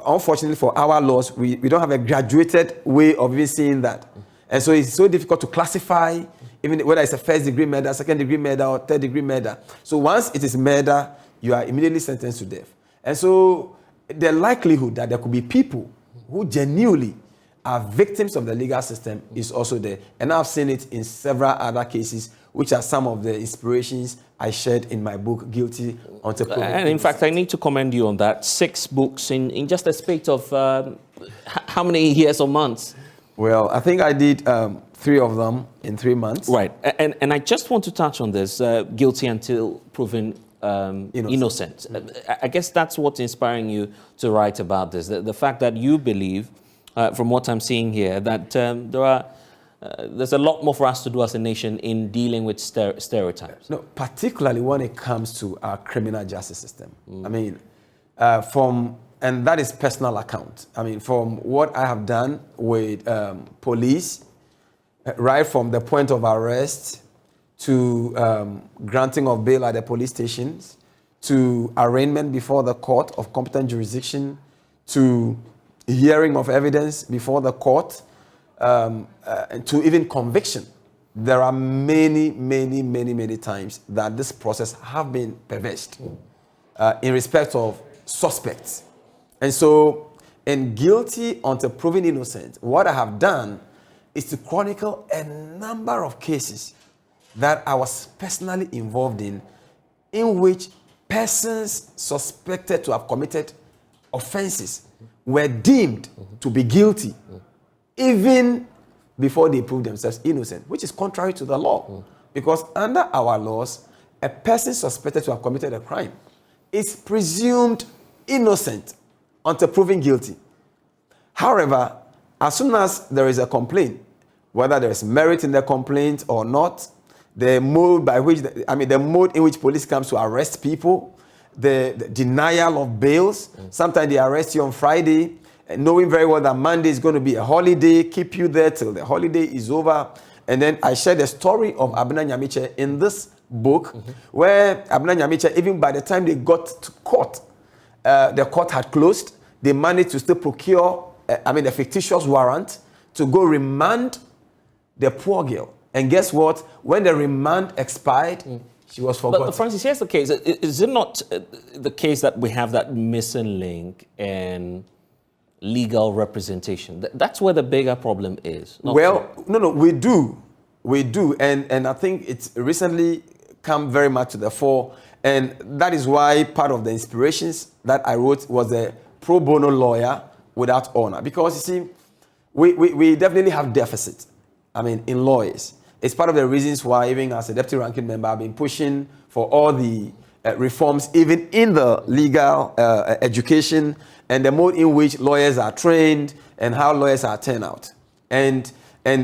Speaker 12: unfortunately for our laws, we don't have a graduated way of even seeing that. And so it's so difficult to classify, even whether it's a first degree murder, second degree murder, or third degree murder. So once it is murder, you are immediately sentenced to death. And so the likelihood that there could be people who genuinely are victims of the legal system is also there. And I've seen it in several other cases, which are some of the inspirations I shared in my book, Guilty Until Proven Innocent.
Speaker 1: And in fact, I need to commend you on that. 6 books in just a space of how many years or months?
Speaker 12: Well, I think I did 3 of them in 3 months.
Speaker 1: Right. And I just want to touch on this, Guilty Until Proven Innocent. I guess that's what's inspiring you to write about this. The fact that you believe, from what I'm seeing here, that there's a lot more for us to do as a nation in dealing with stereotypes.
Speaker 12: No, particularly when it comes to our criminal justice system. And that is personal account. From what I have done with police, right from the point of arrest to granting of bail at the police stations, to arraignment before the court of competent jurisdiction, to hearing of evidence before the court, and to even conviction. There are many times that this process have been perversed in respect of suspects. And so in Guilty Until Proven Innocent, what I have done is to chronicle a number of cases that I was personally involved in which persons suspected to have committed offenses were deemed to be guilty even before they proved themselves innocent, which is contrary to the law. Because under our laws, a person suspected to have committed a crime is presumed innocent until proven guilty. However, as soon as there is a complaint, whether there is merit in the complaint or not, the mode by which, the mode in which police comes to arrest people, the denial of bails. Sometimes they arrest you on Friday, knowing very well that Monday is going to be a holiday, keep you there till the holiday is over. And then I shared the story of Abena Nyamiche in this book, where Abena Nyamiche, even by the time they got to court, the court had closed. They managed to still procure, a fictitious warrant to go remand the poor girl. And guess what? When the remand expired, she was forgotten.
Speaker 1: But Francis, here's the case. Is it not the case that we have that missing link in legal representation? That's where the bigger problem is.
Speaker 12: Well, no, we do. And I think it's recently come very much to the fore. And that is why part of the inspirations that I wrote was a pro bono lawyer without honor. Because, you see, we definitely have deficit, in lawyers. It's part of the reasons why, even as a deputy ranking member, I've been pushing for all the reforms, even in the legal education and the mode in which lawyers are trained and how lawyers are turned out. And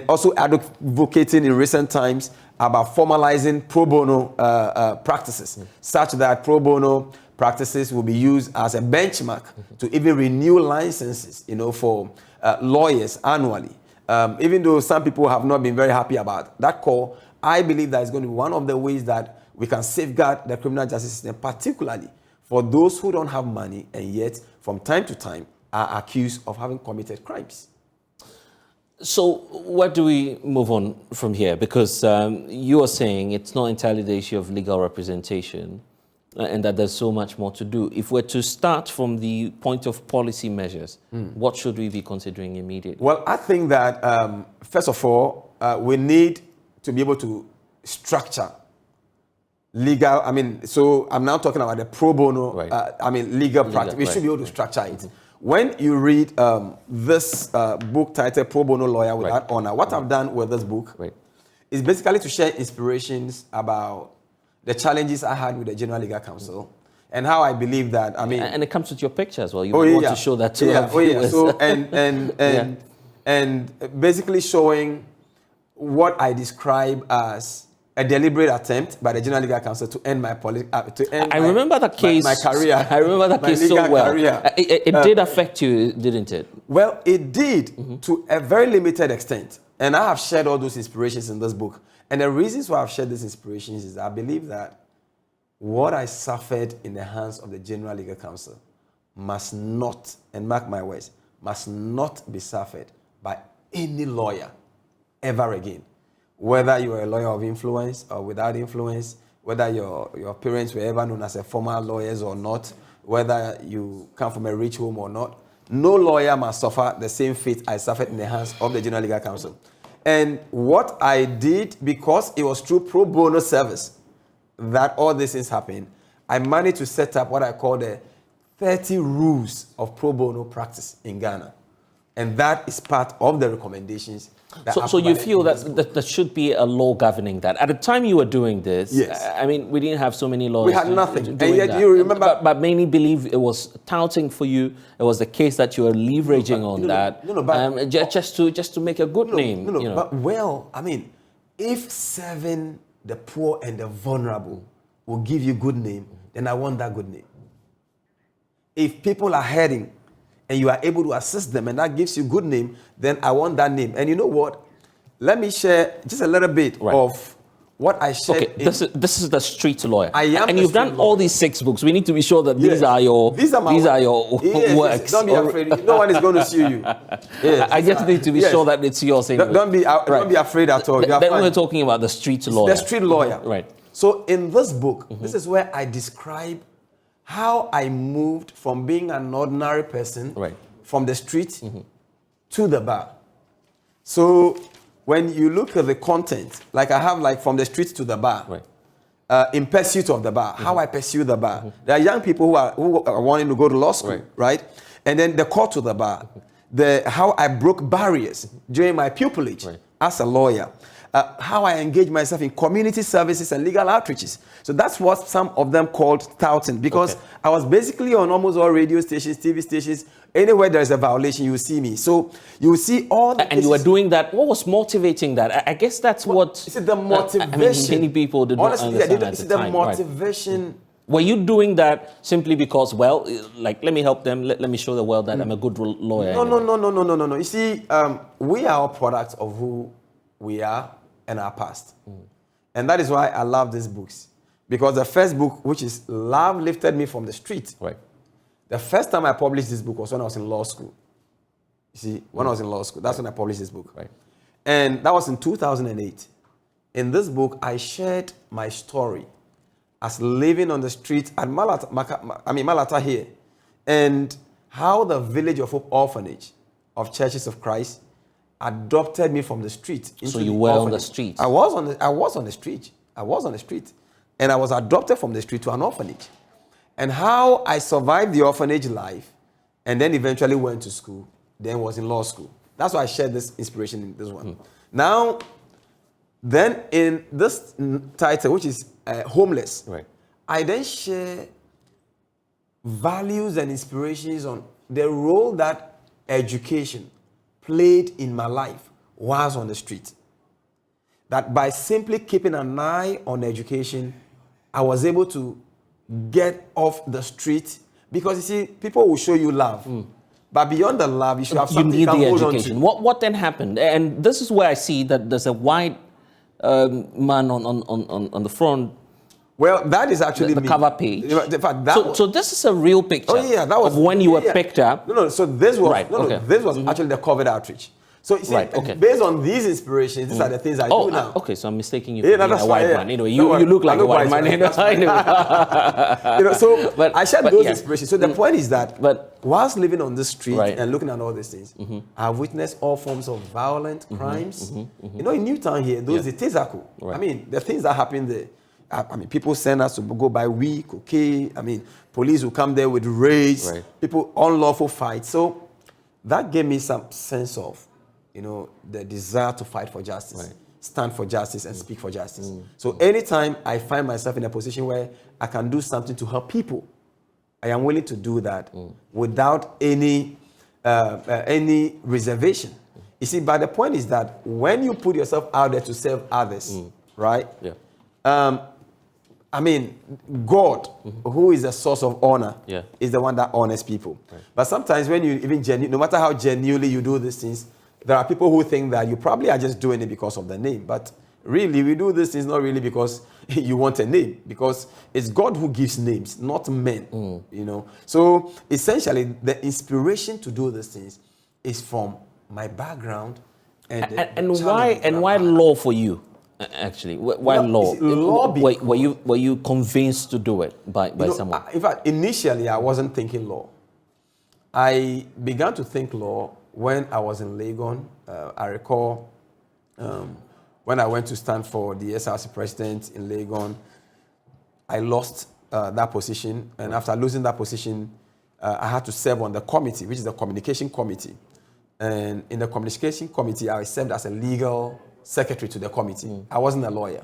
Speaker 12: also advocating in recent times about formalizing pro bono practices, such that pro bono practices will be used as a benchmark to even renew licenses, for lawyers annually. Even though some people have not been very happy about that call, I believe that it's going to be one of the ways that we can safeguard the criminal justice system, particularly for those who don't have money and yet from time to time are accused of having committed crimes.
Speaker 1: So where do we move on from here? Because you are saying it's not entirely the issue of legal representation and that there's so much more to do. If we're to start from the point of policy measures, what should we be considering immediately?
Speaker 12: Well, I think that, first of all, we need to be able to structure legal, so I'm now talking about the pro bono, legal practice. We should be able to structure it. When you read this book titled Pro Bono Lawyer Without Honor, what I've done with this book is basically to share inspirations about the challenges I had with the General Legal Council and how I believe that,
Speaker 1: And it comes with your picture as well. You want to show that to our viewers.
Speaker 12: So, and basically showing what I describe as a deliberate attempt by the General Legal Council to end my
Speaker 1: remember that case.
Speaker 12: My career.
Speaker 1: I remember that case so well. It did affect you, didn't it?
Speaker 12: Well, it did to a very limited extent. And I have shared all those inspirations in this book. And the reasons why I've shared these inspirations is I believe that what I suffered in the hands of the General Legal Council must not, and mark my words, must not be suffered by any lawyer ever again. Whether you are a lawyer of influence or without influence, whether your parents were ever known as a former lawyers or not, whether you come from a rich home or not, no lawyer must suffer the same fate I suffered in the hands of the General Legal Council. And what I did, because it was through pro bono service that all these things happened, I managed to set up what I call the 30 rules of pro bono practice in Ghana. And that is part of the recommendations.
Speaker 1: So you feel that there should be a law governing that. At the time you were doing this,
Speaker 12: yes.
Speaker 1: We didn't have so many laws.
Speaker 12: We had nothing.
Speaker 1: And yet
Speaker 12: you remember...
Speaker 1: But many believe it was touting for you. It was the case that you were leveraging on that. Just to make a good name.
Speaker 12: But if serving the poor and the vulnerable will give you good name, then I want that good name. If people are hurting, and you are able to assist them, and that gives you good name, then I want that name. And you know what? Let me share just a little bit of what I shared.
Speaker 1: Okay, this is the street lawyer.
Speaker 12: I am,
Speaker 1: and you've done all these 6 books. We need to be sure that these are your works.
Speaker 12: Don't be afraid. No one is going to sue you.
Speaker 1: I just need to be sure that it's yours.
Speaker 12: Don't be afraid at all.
Speaker 1: Then we're talking about the street lawyer.
Speaker 12: The street lawyer.
Speaker 1: Right.
Speaker 12: So in this book, this is where I describe how I moved from being an ordinary person from the street to the bar. So when you look at the content, like I have from the street to the bar, in pursuit of the bar, how I pursue the bar. There are young people who are wanting to go to law school, right? And then the call to the bar, how I broke barriers during my pupillage as a lawyer. How I engage myself in community services and legal outreaches. So that's what some of them called touting, because I was basically on almost all radio stations, TV stations. Anywhere there is a violation, you see me. So you see all the
Speaker 1: And you were doing that. What was motivating that? I guess that's what...
Speaker 12: Is it the motivation?
Speaker 1: Many people did not understand at the time.
Speaker 12: The motivation
Speaker 1: Were you doing that simply because, well, like, let me help them, let me show the world that I'm a good lawyer?
Speaker 12: No. You see, we are all products of who we are and our past. And that is why I love these books. Because the first book, which is Love Lifted Me from the Street.
Speaker 1: Right.
Speaker 12: The first time I published this book was when I was in law school. You see, when I was in law school, that's when I published this book.
Speaker 1: Right.
Speaker 12: And that was in 2008. In this book, I shared my story as living on the street at Malata here, and how the Village of Hope Orphanage of Churches of Christ adopted me from the street.
Speaker 1: So you were on the street?
Speaker 12: I was on the street. And I was adopted from the street to an orphanage. And how I survived the orphanage life and then eventually went to school, then was in law school. That's why I shared this inspiration in this one. Now, then in this title, which is Homeless,
Speaker 1: right,
Speaker 12: I then share values and inspirations on the role that education played in my life whilst on the street. That by simply keeping an eye on education, I was able to get off the street, because you see, people will show you love. But beyond the love, you should have something you can hold on to.
Speaker 1: What then happened? And this is where I see that there's a white man on the front.
Speaker 12: Well, that is actually
Speaker 1: the cover page.
Speaker 12: In fact,
Speaker 1: so this is a real picture.
Speaker 12: Oh yeah, that was
Speaker 1: of when you were picked up.
Speaker 12: No. So this was
Speaker 1: right,
Speaker 12: this was actually the COVID outreach. So you see, based on these inspirations, these are the things I do now.
Speaker 1: Okay, so I'm mistaking you for being a white man. Anyway, you look like a white man.
Speaker 12: So but, I shared those inspirations. So the point is that whilst living on the street and looking at all these things, I've witnessed all forms of violent crimes. You know, in Newtown here, those the Tezaku. I mean, the things that happen there. I mean, people send us to go buy weed, cocaine. I mean, police will come there with raids. People, unlawful fights. So that gave me some sense of, you know, the desire to fight for justice, stand for justice, and speak for justice. So anytime I find myself in a position where I can do something to help people, I am willing to do that without any reservation. You see, but the point is that when you put yourself out there to serve others, right? I mean, God, who is the source of honor, is the one that honors people. But sometimes when you no matter how genuinely you do these things, there are people who think that you probably are just doing it because of the name. But really, we do these things not really because you want a name, because it's God who gives names, not men. You know. So essentially, the inspiration to do these things is from my background
Speaker 1: and why law for you? Actually, why law? Were you convinced to do it by someone?
Speaker 12: In fact, initially I wasn't thinking law. I began to think law when I was in Legon. I recall when I went to stand for the SRC president in Legon, I lost that position, and after losing that position, I had to serve on the committee, which is the communication committee. And in the communication committee, I served as a legal secretary to the committee. I wasn't a lawyer.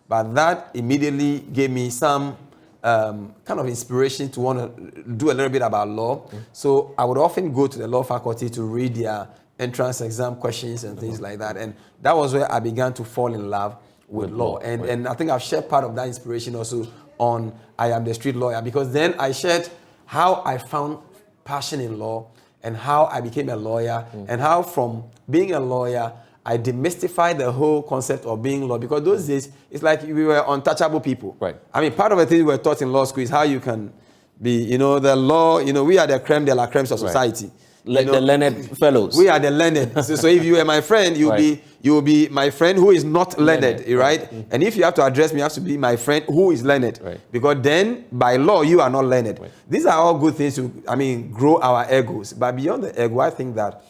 Speaker 12: But that immediately gave me some kind of inspiration to want to do a little bit about law. So I would often go to the law faculty to read their entrance exam questions and things like that. And that was where I began to fall in love with law. And I think I've shared part of that inspiration also on I Am the Street Lawyer, because then I shared how I found passion in law and how I became a lawyer and how from being a lawyer, I demystified the whole concept of being law, because those days, it's like we were untouchable people. I mean, part of the thing we were taught in law school is how you can be, you know, the law, you know, we are the creme de la creme of society.
Speaker 1: The learned fellows.
Speaker 12: We are the learned. So if you were my friend, you will be my friend who is not learned, right? And if you have to address me, you have to be my friend who is learned. Because then, by law, you are not learned. These are all good things to, I mean, grow our egos. But beyond the ego, I think that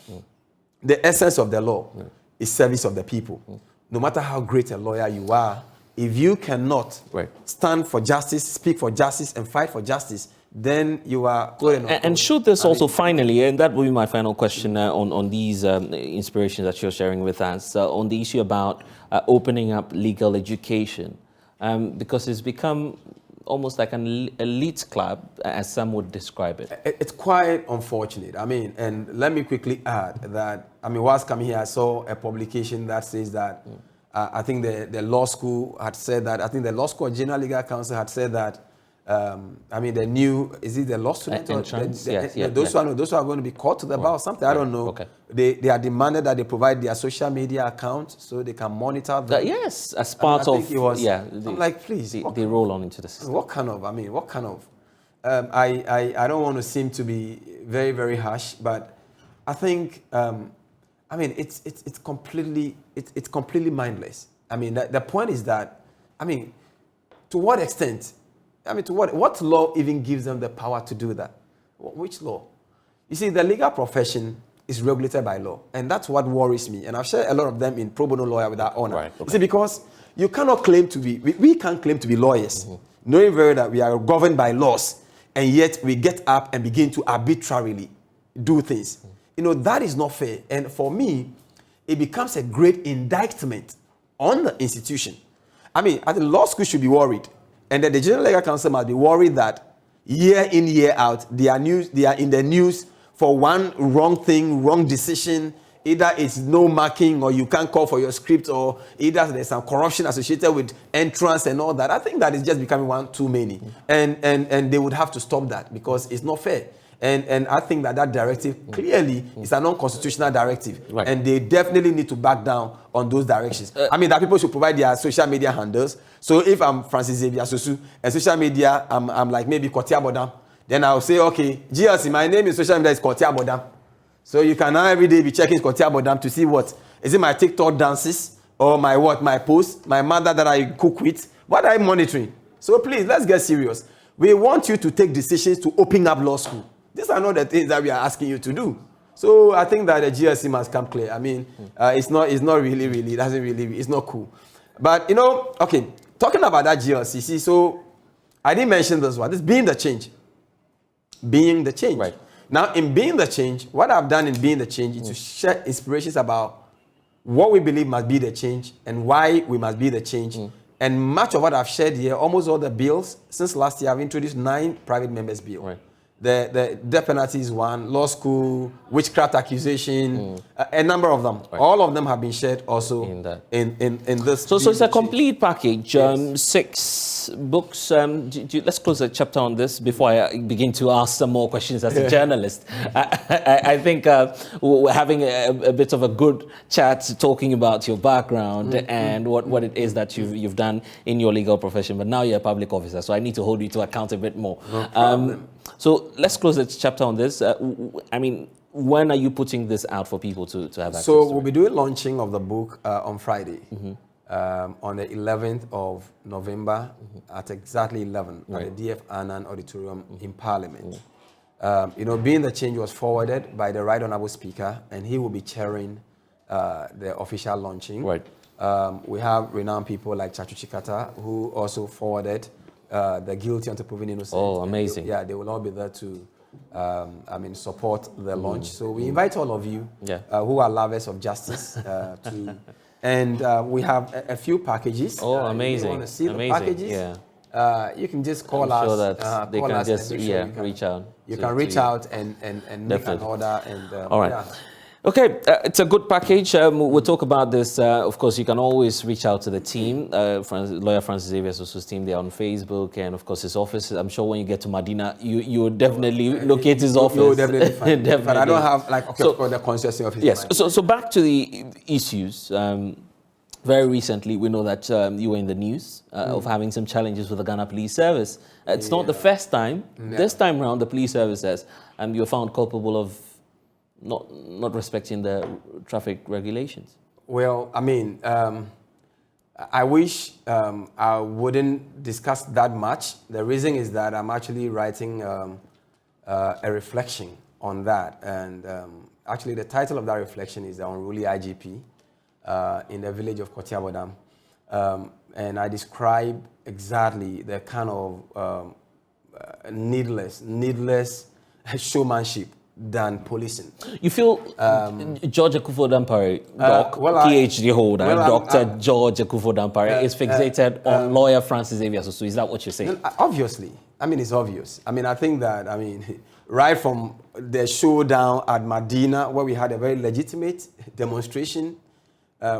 Speaker 12: the essence of the law is service of the people. No matter how great a lawyer you are, if you cannot stand for justice, speak for justice, and fight for justice, then you are good enough.
Speaker 1: And should this also finally, and that will be my final question on these inspirations that you're sharing with us, on the issue about opening up legal education, because it's become almost like an elite club, as some would describe it.
Speaker 12: It's quite unfortunate. I mean, and let me quickly add that, I mean, whilst coming here, I saw a publication that says that, I think the law school had said that, I think the Law School General Legal Council had said that I mean, the new, is it the law student? Those who are going to be called to the bar or something, I don't know.
Speaker 1: Okay.
Speaker 12: They are demanded that they provide their social media account so they can monitor them.
Speaker 1: Yes, as part of,
Speaker 12: I'm like, please.
Speaker 1: They roll on into the system.
Speaker 12: What kind of, I don't want to seem to be very, very harsh, but I think, it's completely mindless. I mean, the point is that, to what extent? What law even gives them the power to do that? Which law? You see, the legal profession is regulated by law, and that's what worries me. And I've shared a lot of them in pro bono lawyer with our honor.
Speaker 1: Right, okay.
Speaker 12: You see, because you cannot claim to be, we can't claim to be lawyers, knowing very that we are governed by laws, and yet we get up and begin to arbitrarily do things. That is not fair. And for me, it becomes a great indictment on the institution. I think law school should be worried. And then the General Legal Council must be worried that year in, year out, they are in the news for one wrong thing, wrong decision. Either it's no marking or you can't call for your script, or either there's some corruption associated with entrance and all that. I think that is just becoming one too many. And they would have to stop that because it's not fair. And I think that directive clearly is a non-constitutional directive. Right. And they definitely need to back down on those directions. That people should provide their social media handles. So if I'm Francis Xavier Sosu and social media, I'm like maybe Kotia Bodam, then I'll say, okay, GLC, my name is social media is Kotia Bodam. So you can now every day be checking Kotia Bodam to see what, is it my TikTok dances or my posts, my mother that I cook with? What are you monitoring? So please, let's get serious. We want you to take decisions to open up law school. These are not the things that we are asking you to do. So I think that the GLC must come clear. It's not really, it's not cool. But, okay, talking about that GLC, see, so I didn't mention this one. This being the change. Being the change. Right. Now, in being the change, what I've done in being the change is to share inspirations about what we believe must be the change and why we must be the change. And much of what I've shared here, almost all the bills, since last year, I've introduced 9 private members' bills. Right. The death penalty is one, law school, witchcraft accusation, a number of them. Right. All of them have been shared also in this.
Speaker 1: So it's a complete package, yes. 6 books. Let's close the chapter on this before I begin to ask some more questions as a journalist. I think we're having a bit of a good chat talking about your background and what it is that you've done in your legal profession. But now you're a public officer, so I need to hold you to account a bit more. No problem. So let's close the chapter on this. When are you putting this out for people to have access
Speaker 12: So
Speaker 1: to
Speaker 12: we'll be doing launching of the book on Friday, on the 11th of November at exactly 11 at the DF Annan Auditorium in Parliament. Being the change was forwarded by the Right Honourable Speaker, and he will be chairing the official launching. Right. We have renowned people like Chachu Chikata, who also forwarded the guilty until proven innocent.
Speaker 1: Oh, amazing.
Speaker 12: They will all be there to support the launch. So we invite all of you who are lovers of justice and we have a few packages.
Speaker 1: Oh, amazing.
Speaker 12: If you want to see the packages, you can just call us.
Speaker 1: Sure that they can just reach out.
Speaker 12: You can reach out and make an order. And,
Speaker 1: all right. Okay, it's a good package. We'll talk about this. Of course, you can always reach out to the team, Lawyer Francis Xavier Sosu's team. They're on Facebook, and of course his office. I'm sure when you get to Medina, you will definitely locate his office.
Speaker 12: No, definitely. Definitely. But I don't have the constituency office.
Speaker 1: Yes. So back to the issues. Very recently, we know that you were in the news of having some challenges with the Ghana Police Service. It's not the first time. This time around, the police service says you were found culpable of not respecting the traffic regulations.
Speaker 12: Well, I wish I wouldn't discuss that much. The reason is that I'm actually writing a reflection on that. And actually, the title of that reflection is The Unruly IGP in the village of Kotia Bodam. And I describe exactly the kind of needless showmanship than policing.
Speaker 1: You feel George Akufo-Dampare, PhD holder, Dr. George Akufo-Dampare is fixated on lawyer Francis Xavier Sosu. Is that what you're saying?
Speaker 12: Obviously. It's obvious. I think that, right from the showdown at Medina, where we had a very legitimate demonstration,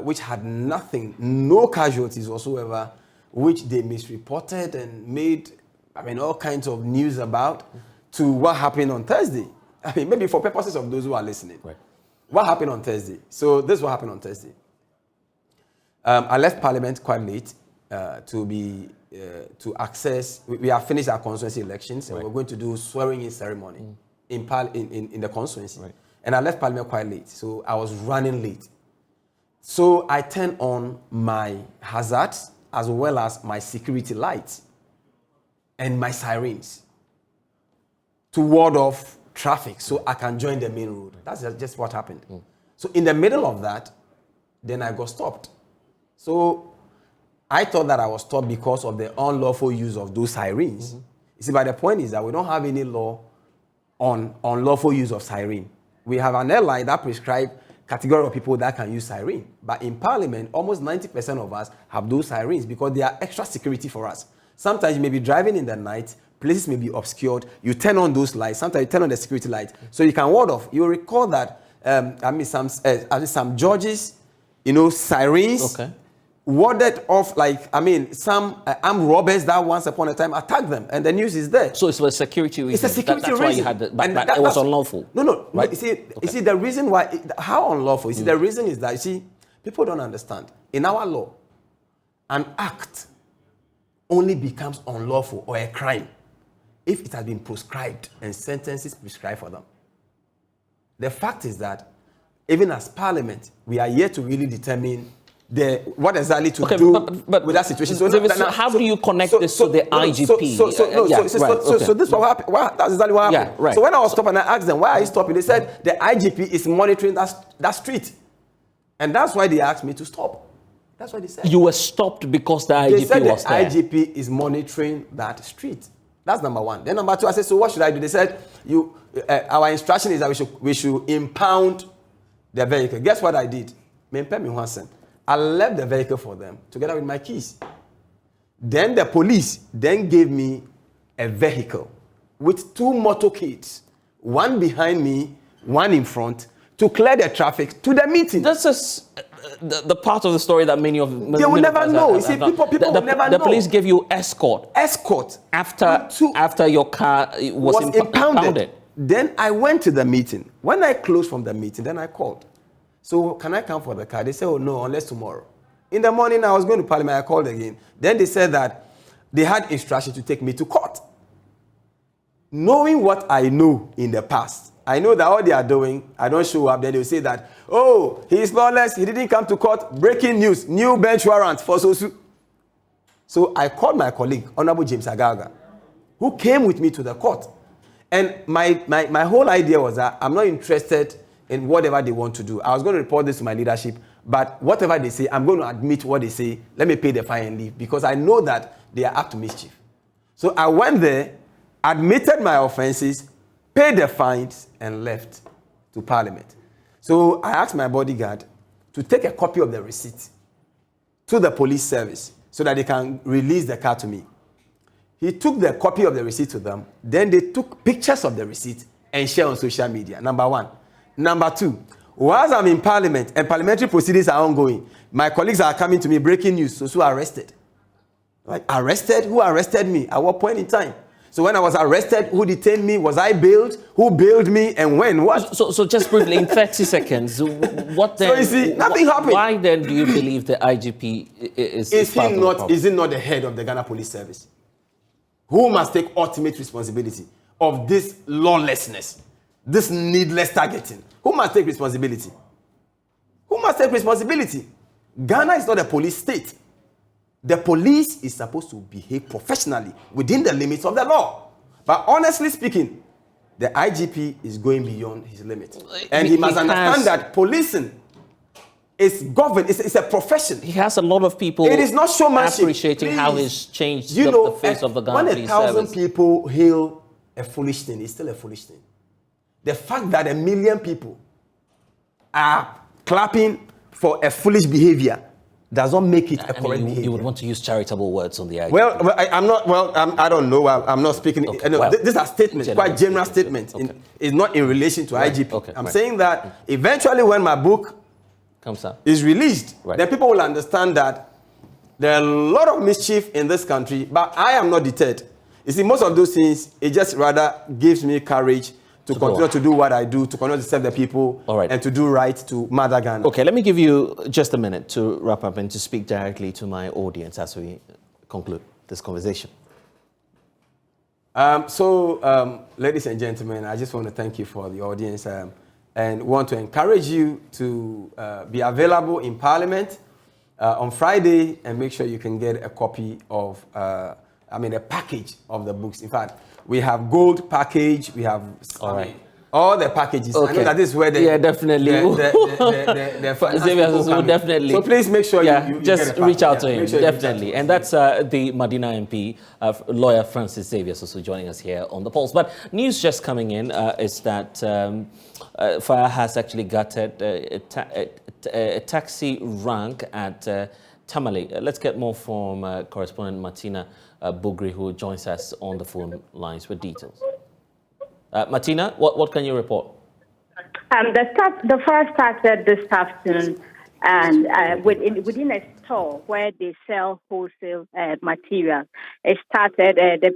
Speaker 12: which had no casualties whatsoever, which they misreported and made all kinds of news about, to what happened on Thursday. Maybe for purposes of those who are listening. Right. What happened on Thursday? So this is what happened on Thursday. I left Parliament quite late to access. We have finished our constituency elections, and we're going to do swearing-in ceremony in the constituency. Right. And I left Parliament quite late, so I was running late. So I turned on my hazards as well as my security lights and my sirens to ward off traffic so I can join the main road. That's just what happened. So in the middle of that, then I got stopped. So I thought that I was stopped because of the unlawful use of those sirens. You see, but the point is that we don't have any law on unlawful use of siren. We have an airline that prescribes category of people that can use siren. But in Parliament, almost 90% of us have those sirens because they are extra security for us. Sometimes you may be driving in the night, places may be obscured, you turn on those lights, sometimes you turn on the security light, so you can ward off. You recall that, some Georges, sirens, warded off, some armed robbers that once upon a time attacked them, and the news is there.
Speaker 1: So it's for security reasons.
Speaker 12: It's a security reason.
Speaker 1: That's why you had but it was unlawful.
Speaker 12: No. Right? You see, the reason why, how unlawful? You see, the reason is that, people don't understand. In our law, an act only becomes unlawful or a crime if it has been prescribed and sentences prescribed for them. The fact is that, even as Parliament, we are yet to really determine what exactly to do with that situation.
Speaker 1: So how do you connect this to the IGP?
Speaker 12: So this is what happened. That's exactly what happened.
Speaker 1: Yeah, right.
Speaker 12: So when I was stopped and I asked them, why are you stopping? They said the IGP is monitoring that street. And that's why they asked me to stop. That's what they said.
Speaker 1: You were stopped because the IGP
Speaker 12: they said
Speaker 1: was there.
Speaker 12: The IGP is monitoring that street. That's number one. Then number two, I said, so what should I do? They said, our instruction is that we should impound the vehicle. Guess what I did? I left the vehicle for them together with my keys. Then the police gave me a vehicle with 2 motorcades, one behind me, one in front, to clear the traffic to the meeting.
Speaker 1: This is the part of the story that many of
Speaker 12: they will never know. You see, people will never know.
Speaker 1: The police gave you escort.
Speaker 12: Escort
Speaker 1: after your car was impounded.
Speaker 12: Then I went to the meeting. When I closed from the meeting, then I called. So can I come for the car? They said, oh no, unless tomorrow. In the morning, I was going to Parliament. I called again. Then they said that they had instruction to take me to court. Knowing what I know in the past, I know that all they are doing, I don't show up, then they'll say that, oh, he is lawless, he didn't come to court, breaking news, new bench warrant for Sosu. So I called my colleague, Honorable James Agaga, who came with me to the court. And my whole idea was that I'm not interested in whatever they want to do. I was going to report this to my leadership, but whatever they say, I'm going to admit what they say, let me pay the fine and leave, because I know that they are up to mischief. So I went there, admitted my offenses, paid the fines, and left to Parliament. So I asked my bodyguard to take a copy of the receipt to the police service so that they can release the car to me. He took the copy of the receipt to them. Then they took pictures of the receipt and shared on social media, number one. Number two, whilst I'm in Parliament and parliamentary proceedings are ongoing, my colleagues are coming to me, breaking news, so arrested. Like, arrested? Who arrested me? At what point in time? So when I was arrested, who detained me? Was I bailed? Who bailed me? And when? What?
Speaker 1: So just briefly, in 30 seconds, what then?
Speaker 12: So you see, nothing happened.
Speaker 1: Why then do you believe the IGP is
Speaker 12: he not the head of the Ghana Police Service? Who must take ultimate responsibility of this lawlessness, this needless targeting? Who must take responsibility? Who must take responsibility? Ghana is not a police state. The police is supposed to behave professionally within the limits of the law. But honestly speaking, the IGP is going beyond his limits. And he must understand that policing is governed. It's a profession.
Speaker 1: He has a lot of people
Speaker 12: it is not showmanship.
Speaker 1: Appreciating how he's changed the face of the Ghana Police Service.
Speaker 12: When 1,000 people hail a foolish thing, it's still a foolish thing. The fact that 1 million people are clapping for a foolish behavior does not make it a correct behavior.
Speaker 1: You would want to use charitable words on the IGP.
Speaker 12: I don't know. I'm not speaking. Okay, these are statements, quite general statements. Okay. It's not in relation to IGP. Okay, I'm saying that eventually when my book is released, then people will understand that there are a lot of mischief in this country, but I am not deterred. You see, most of those things, it just rather gives me courage to continue to do what I do, to continue to serve the people, and to do right to Mother Ghana.
Speaker 1: Okay, let me give you just a minute to wrap up and to speak directly to my audience as we conclude this conversation.
Speaker 12: Ladies and gentlemen, I just want to thank you for the audience and want to encourage you to be available in Parliament on Friday and make sure you can get a copy of, a package of the books. In fact, we have gold package, we have all the packages.
Speaker 1: Okay.
Speaker 12: I know that this is where
Speaker 1: definitely. Definitely.
Speaker 12: So please make sure you
Speaker 1: just reach out to him. Definitely. And that's the Medina MP, lawyer Francis Xavier Soso, joining us here on The Pulse. But news just coming in is that Fire has actually gutted a taxi rank at Tamale. Let's get more from correspondent Martina Bugri, who joins us on the phone lines with details. Martina, what can you report?
Speaker 13: The fire started this afternoon and within a store where they sell wholesale materials. It started, the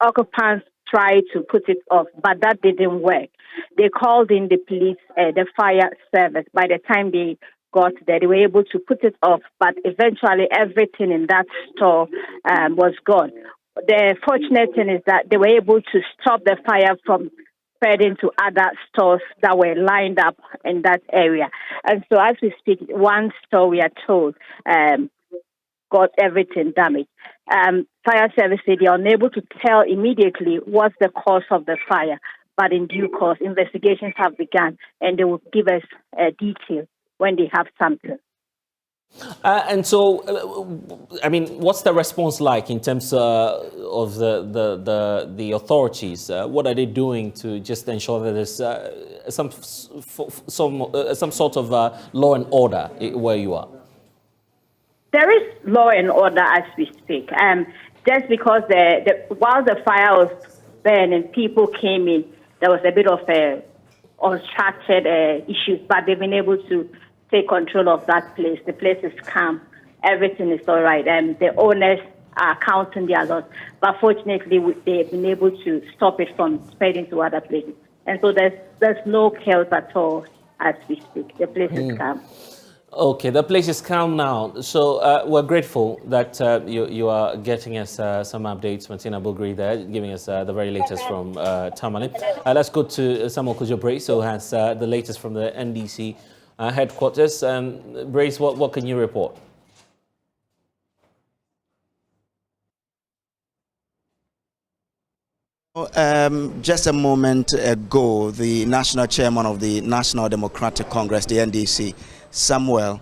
Speaker 13: occupants tried to put it off, but that didn't work. They called in the police, the fire service. By the time they got there, they were able to put it off, but eventually everything in that store was gone. The fortunate thing is that they were able to stop the fire from spreading to other stores that were lined up in that area. And so as we speak, one store, we are told, got everything damaged. Fire service said they are unable to tell immediately what's the cause of the fire, but in due course, investigations have begun and they will give us details when they have something.
Speaker 1: And so, what's the response like in terms of the authorities? What are they doing to just ensure that there's some sort of law and order where you are?
Speaker 13: There is law and order as we speak. Just because while the fire was burning, people came in, there was a bit of unstructured issues, but they've been able to take control of that place. The place is calm. Everything is all right. The owners are counting their loss. But fortunately, they've been able to stop it from spreading to other places. And so there's no chaos at all as we speak. The place is calm.
Speaker 1: Okay, the place is calm now. So we're grateful that you are getting us some updates. Martina Bugri there, giving us the very latest from Tamale. Let's go to Samuel Kujo-Brace, who has the latest from the NDC headquarters. Brace, what can you report?
Speaker 9: Just a moment ago, the national chairman of the National Democratic Congress, the NDC, Samuel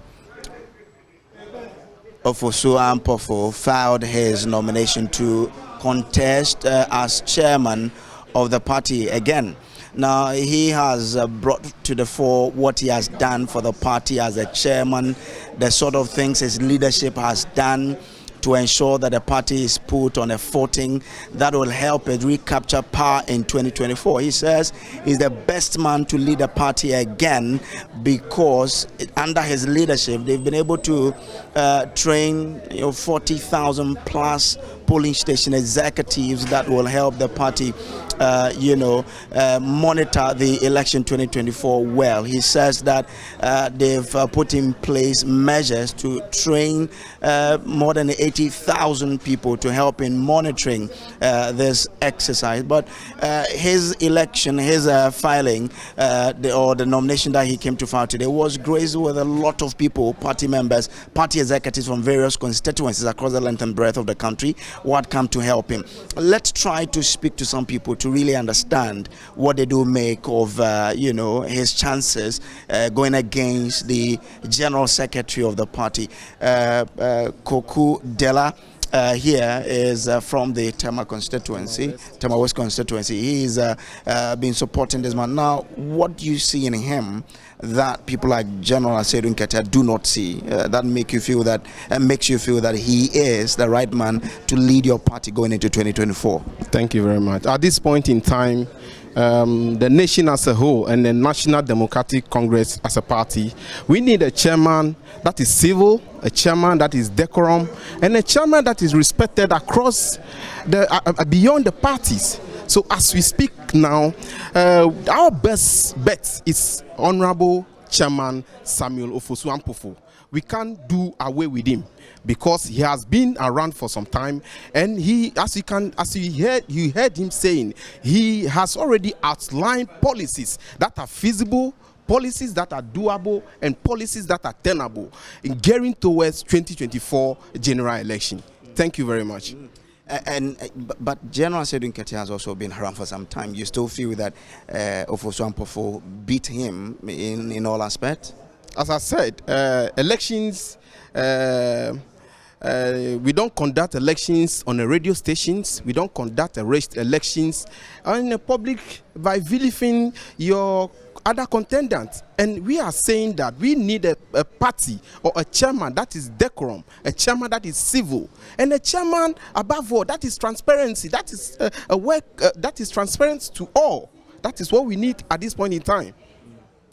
Speaker 9: Ofosu-Ampofo, filed his nomination to contest as chairman of the party again. Now, he has brought to the fore what he has done for the party as a chairman, the sort of things his leadership has done to ensure that the party is put on a footing that will help it recapture power in 2024. He says he's the best man to lead the party again because under his leadership, they've been able to train 40,000 plus polling station executives that will help the party monitor the election 2024 well. He says that they've put in place measures to train more than 80,000 people to help in monitoring this exercise. But his election, his filing, the nomination that he came to file today was graced with a lot of people, party members, party executives from various constituencies across the length and breadth of the country who had come to help him. Let's try to speak to some people to really understand what they do make of his chances going against the general secretary of the party, Koku Dela. Here is from the Tema constituency, Tema West constituency. He's been supporting this man. Now, what do you see in him that people like General Asedu Nketiah do not see, that makes you feel that he is the right man to lead your party going into 2024?
Speaker 14: Thank you very much. At this point in time, the nation as a whole and the National Democratic Congress as a party, we need a chairman that is civil, a chairman that is decorum, and a chairman that is respected across the beyond the parties. So as we speak now, our best bet is Honorable Chairman Samuel Ofosu-Ampofo. We can't do away with him because he has been around for some time, and he, as you heard him saying, he has already outlined policies that are feasible, policies that are doable, and policies that are tenable in gearing towards 2024 general election. Thank you very much.
Speaker 15: But General Sedu Nketiah has also been around for some time. You still feel that Ofosu-Ampofo beat him in all aspects?
Speaker 14: As I said, elections, we don't conduct elections on the radio stations. We don't conduct elections in the public by vilifying your other contendants. And we are saying that we need a party or a chairman that is decorum, a chairman that is civil, and a chairman above all that is transparency, that is a work that is transparent to all. That is what we need at this point in time.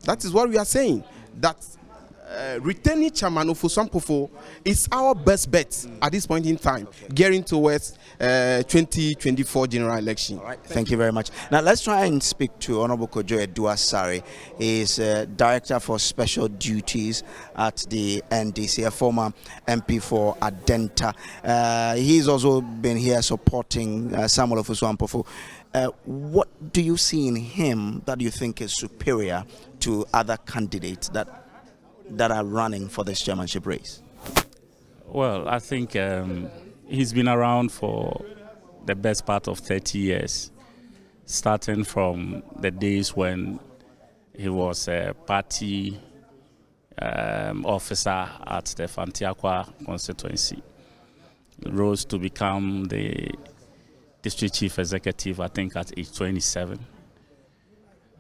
Speaker 14: That is what we are saying. That retaining Chairman Ofosu-Ampofo is our best bet at this point in time, gearing towards 2024 general election.
Speaker 15: All right, thank you very much. Now let's try and speak to Honorable Kojo Eduasare. He's Director for Special Duties at the NDC, a former MP for Adenta. He's also been here supporting Samuel Ofosu-Ampofo. What do you see in him that you think is superior to other candidates that are running for this chairmanship race?
Speaker 16: Well, I think he's been around for the best part of 30 years, starting from the days when he was a party officer at the Fantiakwa constituency. Rose to become the district chief executive, I think, at age 27,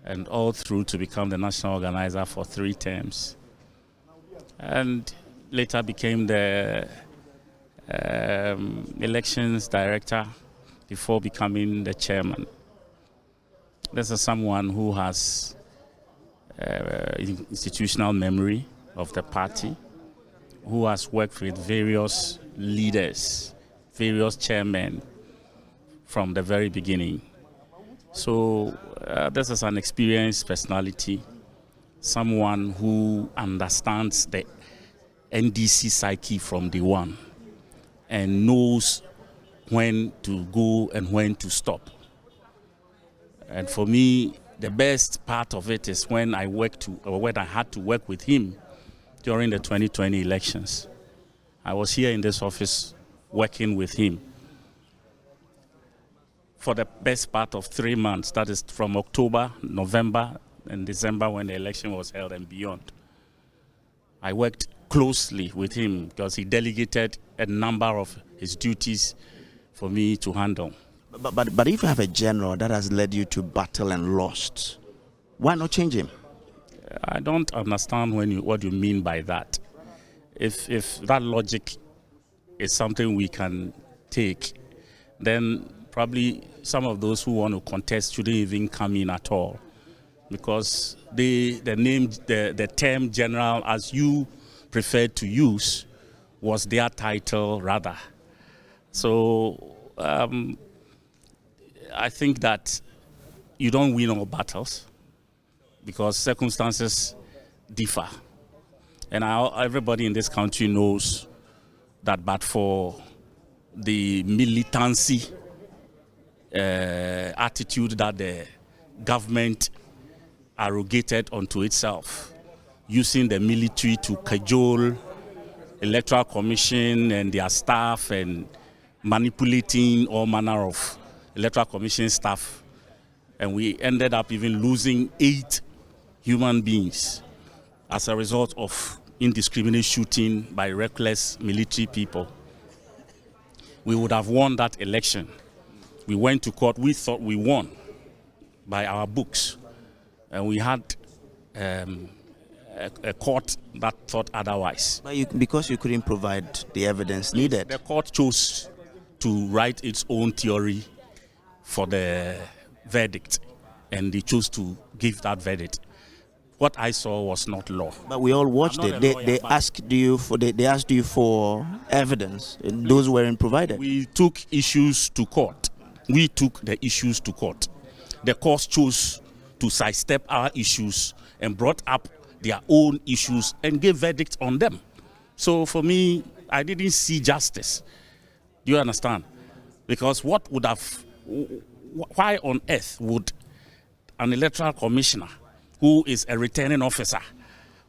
Speaker 16: and all through to become the national organizer for 3 terms. And later became the elections director before becoming the chairman. This is someone who has institutional memory of the party, who has worked with various leaders, various chairmen from the very beginning. So this is an experienced personality, someone who understands the NDC psyche from day one and knows when to go and when to stop. And for me, the best part of it is when I had to work with him during the 2020 elections. I was here in this office working with him for the best part of 3 months. That is from October, November, and December when the election was held and beyond. I worked closely with him because he delegated a number of his duties for me to handle.
Speaker 15: But if you have a general that has led you to battle and lost, why not change him?
Speaker 16: I don't understand what you mean by that. If that logic is something we can take, then probably some of those who want to contest shouldn't even come in at all, because the term general, as you preferred to use, was their title rather. So I think that you don't win all battles because circumstances differ. And everybody in this country knows that, but for the militancy attitude that the government arrogated onto itself, using the military to cajole electoral commission and their staff and manipulating all manner of electoral commission staff, and we ended up even losing 8 human beings as a result of indiscriminate shooting by reckless military people. We would have won that election. We went to court, we thought we won by our books, and we had a court that thought otherwise.
Speaker 15: But because you couldn't provide the evidence needed.
Speaker 16: The court chose to write its own theory for the verdict, and they chose to give that verdict. What I saw was not law.
Speaker 15: But we all watched it. They asked you for evidence, and those weren't provided.
Speaker 16: We took issues to court. We took the issues to court. The court chose to sidestep our issues and brought up their own issues and gave verdicts on them. So for me, I didn't see justice. Do you understand? Because why on earth would an electoral commissioner, who is a returning officer,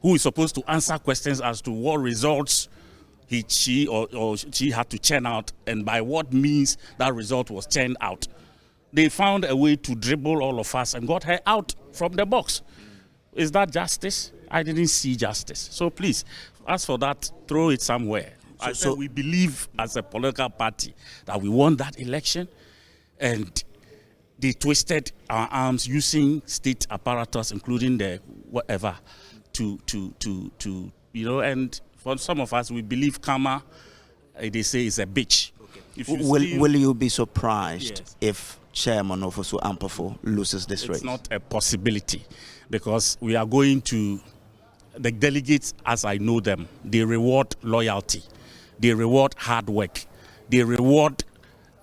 Speaker 16: who is supposed to answer questions as to what results she had to churn out and by what means that result was churned out. They found a way to dribble all of us and got her out from the box. Is that justice? I didn't see justice. So please, as for that, throw it somewhere. So we believe as a political party that we won that election, and they twisted our arms using state apparatus, including the whatever, to and for some of us, we believe karma, they say, is a bitch.
Speaker 15: Okay. Will you be surprised if Chairman Ofosu Ampofo loses this race?
Speaker 16: It's not a possibility, because we are going to, the delegates, as I know them, they reward loyalty, they reward hard work, they reward,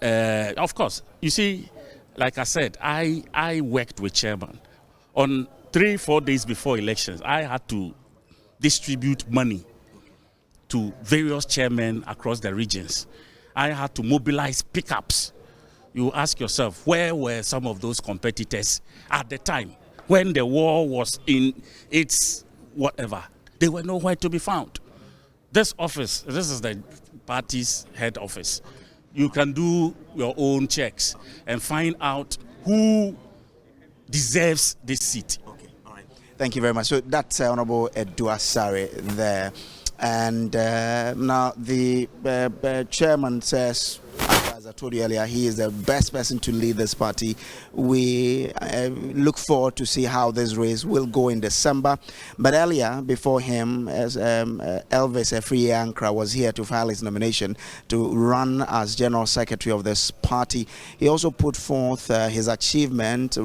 Speaker 16: of course, you see, like I said, I worked with Chairman. On 3-4 days before elections, I had to distribute money to various chairmen across the regions. I had to mobilize pickups. You ask yourself, where were some of those competitors at the time when the war was in its whatever? They were nowhere to be found. This office, this is the party's head office. You can do your own checks and find out who deserves this seat.
Speaker 15: Okay, all right. Thank you very much. So that's Honorable Edua Sare there. And now the chairman says, as I told you earlier, he is the best person to lead this party. We look forward to see how this race will go in December. But earlier, before him, as Elvis Efriye Ankra was here to file his nomination to run as General Secretary of this party, he also put forth his achievement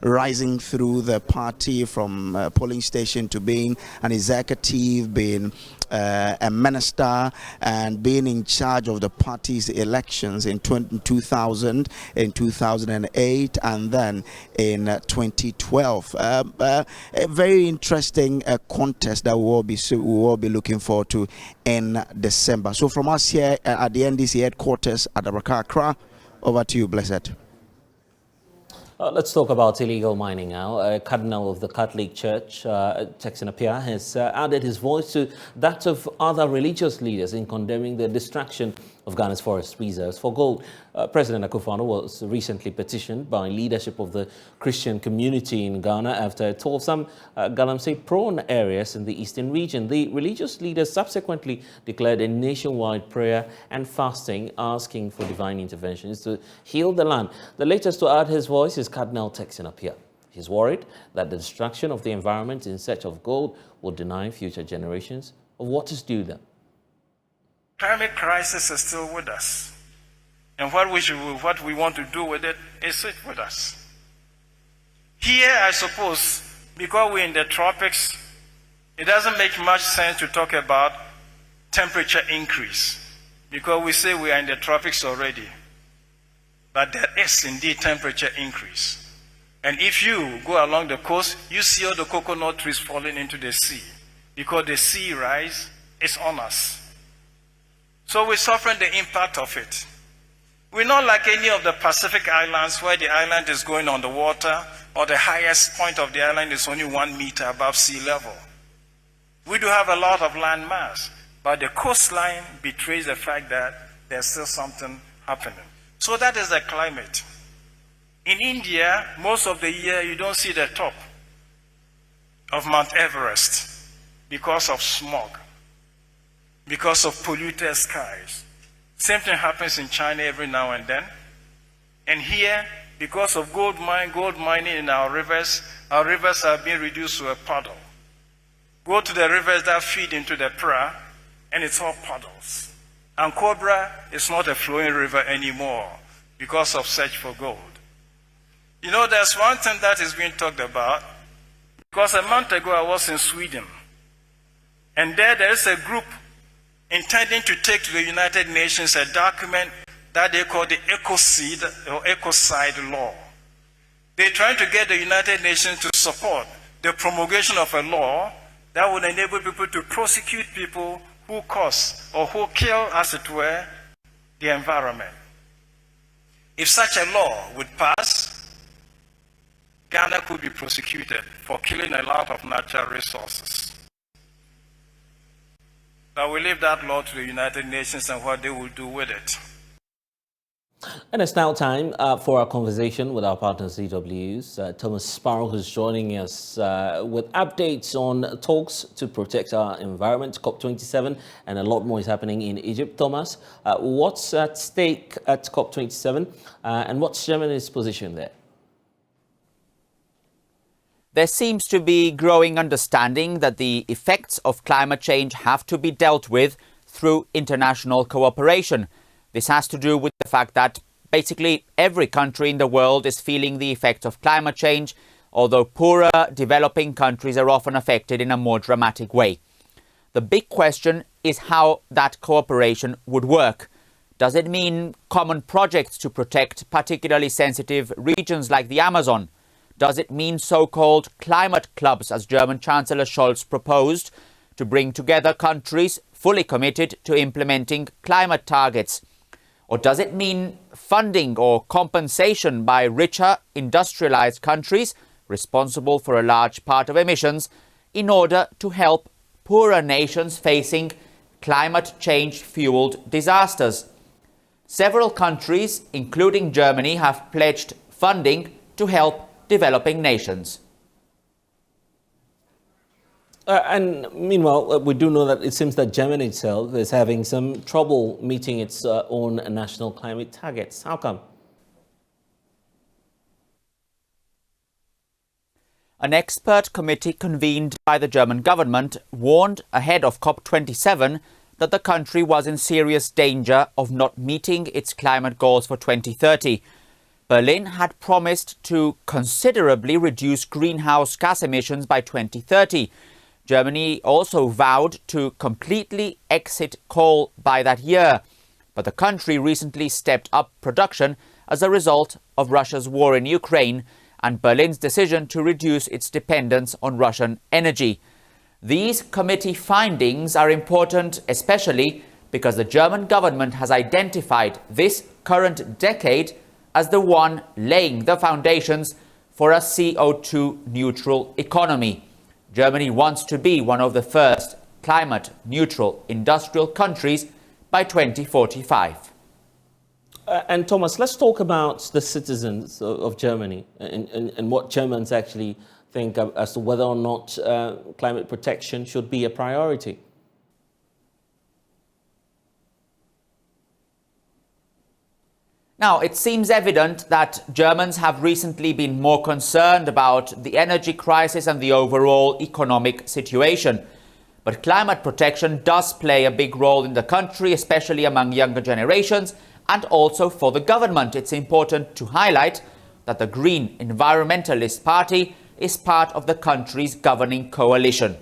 Speaker 15: rising through the party from polling station to being an executive, being a minister, and being in charge of the party's elections in 2000, in 2008, and then in 2012. A very interesting contest that we will all be looking forward to in December. So from us here at the NDC headquarters at Accra, over to you, Blessed.
Speaker 1: Let's talk about illegal mining now. A cardinal of the Catholic Church, Texan Appiah, has added his voice to that of other religious leaders in condemning the destruction of Ghana's forest reserves for gold. President Akufo-Addo was recently petitioned by leadership of the Christian community in Ghana after it told some galamsey-prone areas in the eastern region. The religious leaders subsequently declared a nationwide prayer and fasting, asking for divine interventions to heal the land. The latest to add his voice is Cardinal Texan Appiah. He's worried that the destruction of the environment in search of gold will deny future generations of what is due them.
Speaker 3: Climate crisis is still with us. And what we want to do with it is it with us. Here, I suppose, because we're in the tropics, it doesn't make much sense to talk about temperature increase, because we say we are in the tropics already. But there is indeed temperature increase. And if you go along the coast, you see all the coconut trees falling into the sea, because the sea rise is on us. So we're suffering the impact of it. We're not like any of the Pacific islands where the island is going on the water, or the highest point of the island is only 1 meter above sea level. We do have a lot of land mass, but the coastline betrays the fact that there's still something happening. So that is the climate. In India, most of the year you don't see the top of Mount Everest because of smog, because of polluted skies. Same thing happens in China every now and then. And here, because of gold mining in our rivers are being reduced to a puddle. Go to the rivers that feed into the Pra, and it's all puddles. And Cobra is not a flowing river anymore because of search for gold. You know, there's one thing that is being talked about, because a month ago I was in Sweden, and there is a group intending to take to the United Nations a document that they call the ecocide law. They're trying to get the United Nations to support the promulgation of a law that would enable people to prosecute people who cause or who kill, as it were, the environment. If such a law would pass, Ghana could be prosecuted for killing a lot of natural resources. I will leave that law to the United Nations and what they will do with it.
Speaker 1: And it's now time for our conversation with our partner CW's Thomas Sparrow, who's joining us with updates on talks to protect our environment, COP27, and a lot more is happening in Egypt. Thomas, what's at stake at COP27 and what's Germany's position there?
Speaker 17: There seems to be growing understanding that the effects of climate change have to be dealt with through international cooperation. This has to do with the fact that basically every country in the world is feeling the effects of climate change, although poorer developing countries are often affected in a more dramatic way. The big question is how that cooperation would work. Does it mean common projects to protect particularly sensitive regions like the Amazon? Does it mean so-called climate clubs, as German Chancellor Scholz proposed, to bring together countries fully committed to implementing climate targets? Or does it mean funding or compensation by richer, industrialized countries responsible for a large part of emissions in order to help poorer nations facing climate change-fueled disasters? Several countries, including Germany, have pledged funding to help developing nations.
Speaker 1: And meanwhile, we do know that it seems that Germany itself is having some trouble meeting its own national climate targets. How come?
Speaker 17: An expert committee convened by the German government warned ahead of COP27 that the country was in serious danger of not meeting its climate goals for 2030. Berlin had promised to considerably reduce greenhouse gas emissions by 2030. Germany also vowed to completely exit coal by that year. But the country recently stepped up production as a result of Russia's war in Ukraine and Berlin's decision to reduce its dependence on Russian energy. These committee findings are important, especially because the German government has identified this current decade as the one laying the foundations for a CO2 neutral economy. Germany wants to be one of the first climate neutral industrial countries by 2045.
Speaker 1: And Thomas, let's talk about the citizens of Germany and what Germans actually think as to whether or not climate protection should be a priority.
Speaker 17: Now, it seems evident that Germans have recently been more concerned about the energy crisis and the overall economic situation. But climate protection does play a big role in the country, especially among younger generations, and also for the government. It's important to highlight that the Green Environmentalist Party is part of the country's governing coalition.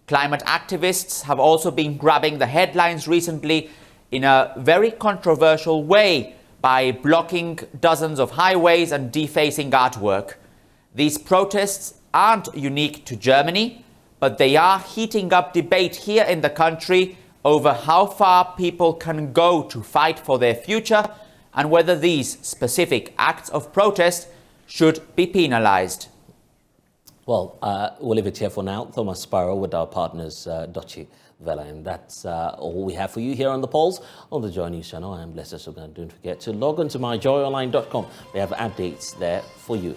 Speaker 17: Climate activists have also been grabbing the headlines recently in a very controversial way, by blocking dozens of highways and defacing artwork. These protests aren't unique to Germany, but they are heating up debate here in the country over how far people can go to fight for their future and whether these specific acts of protest should be penalized.
Speaker 1: Well, we'll leave it here for now. Thomas Sparrow with our partners, Deutsche Welle. And that's all we have for you here on The Pulse on the JoyNews channel. I'm Blessed Sogah. Don't forget to log on to myjoyonline.com. We have updates there for you.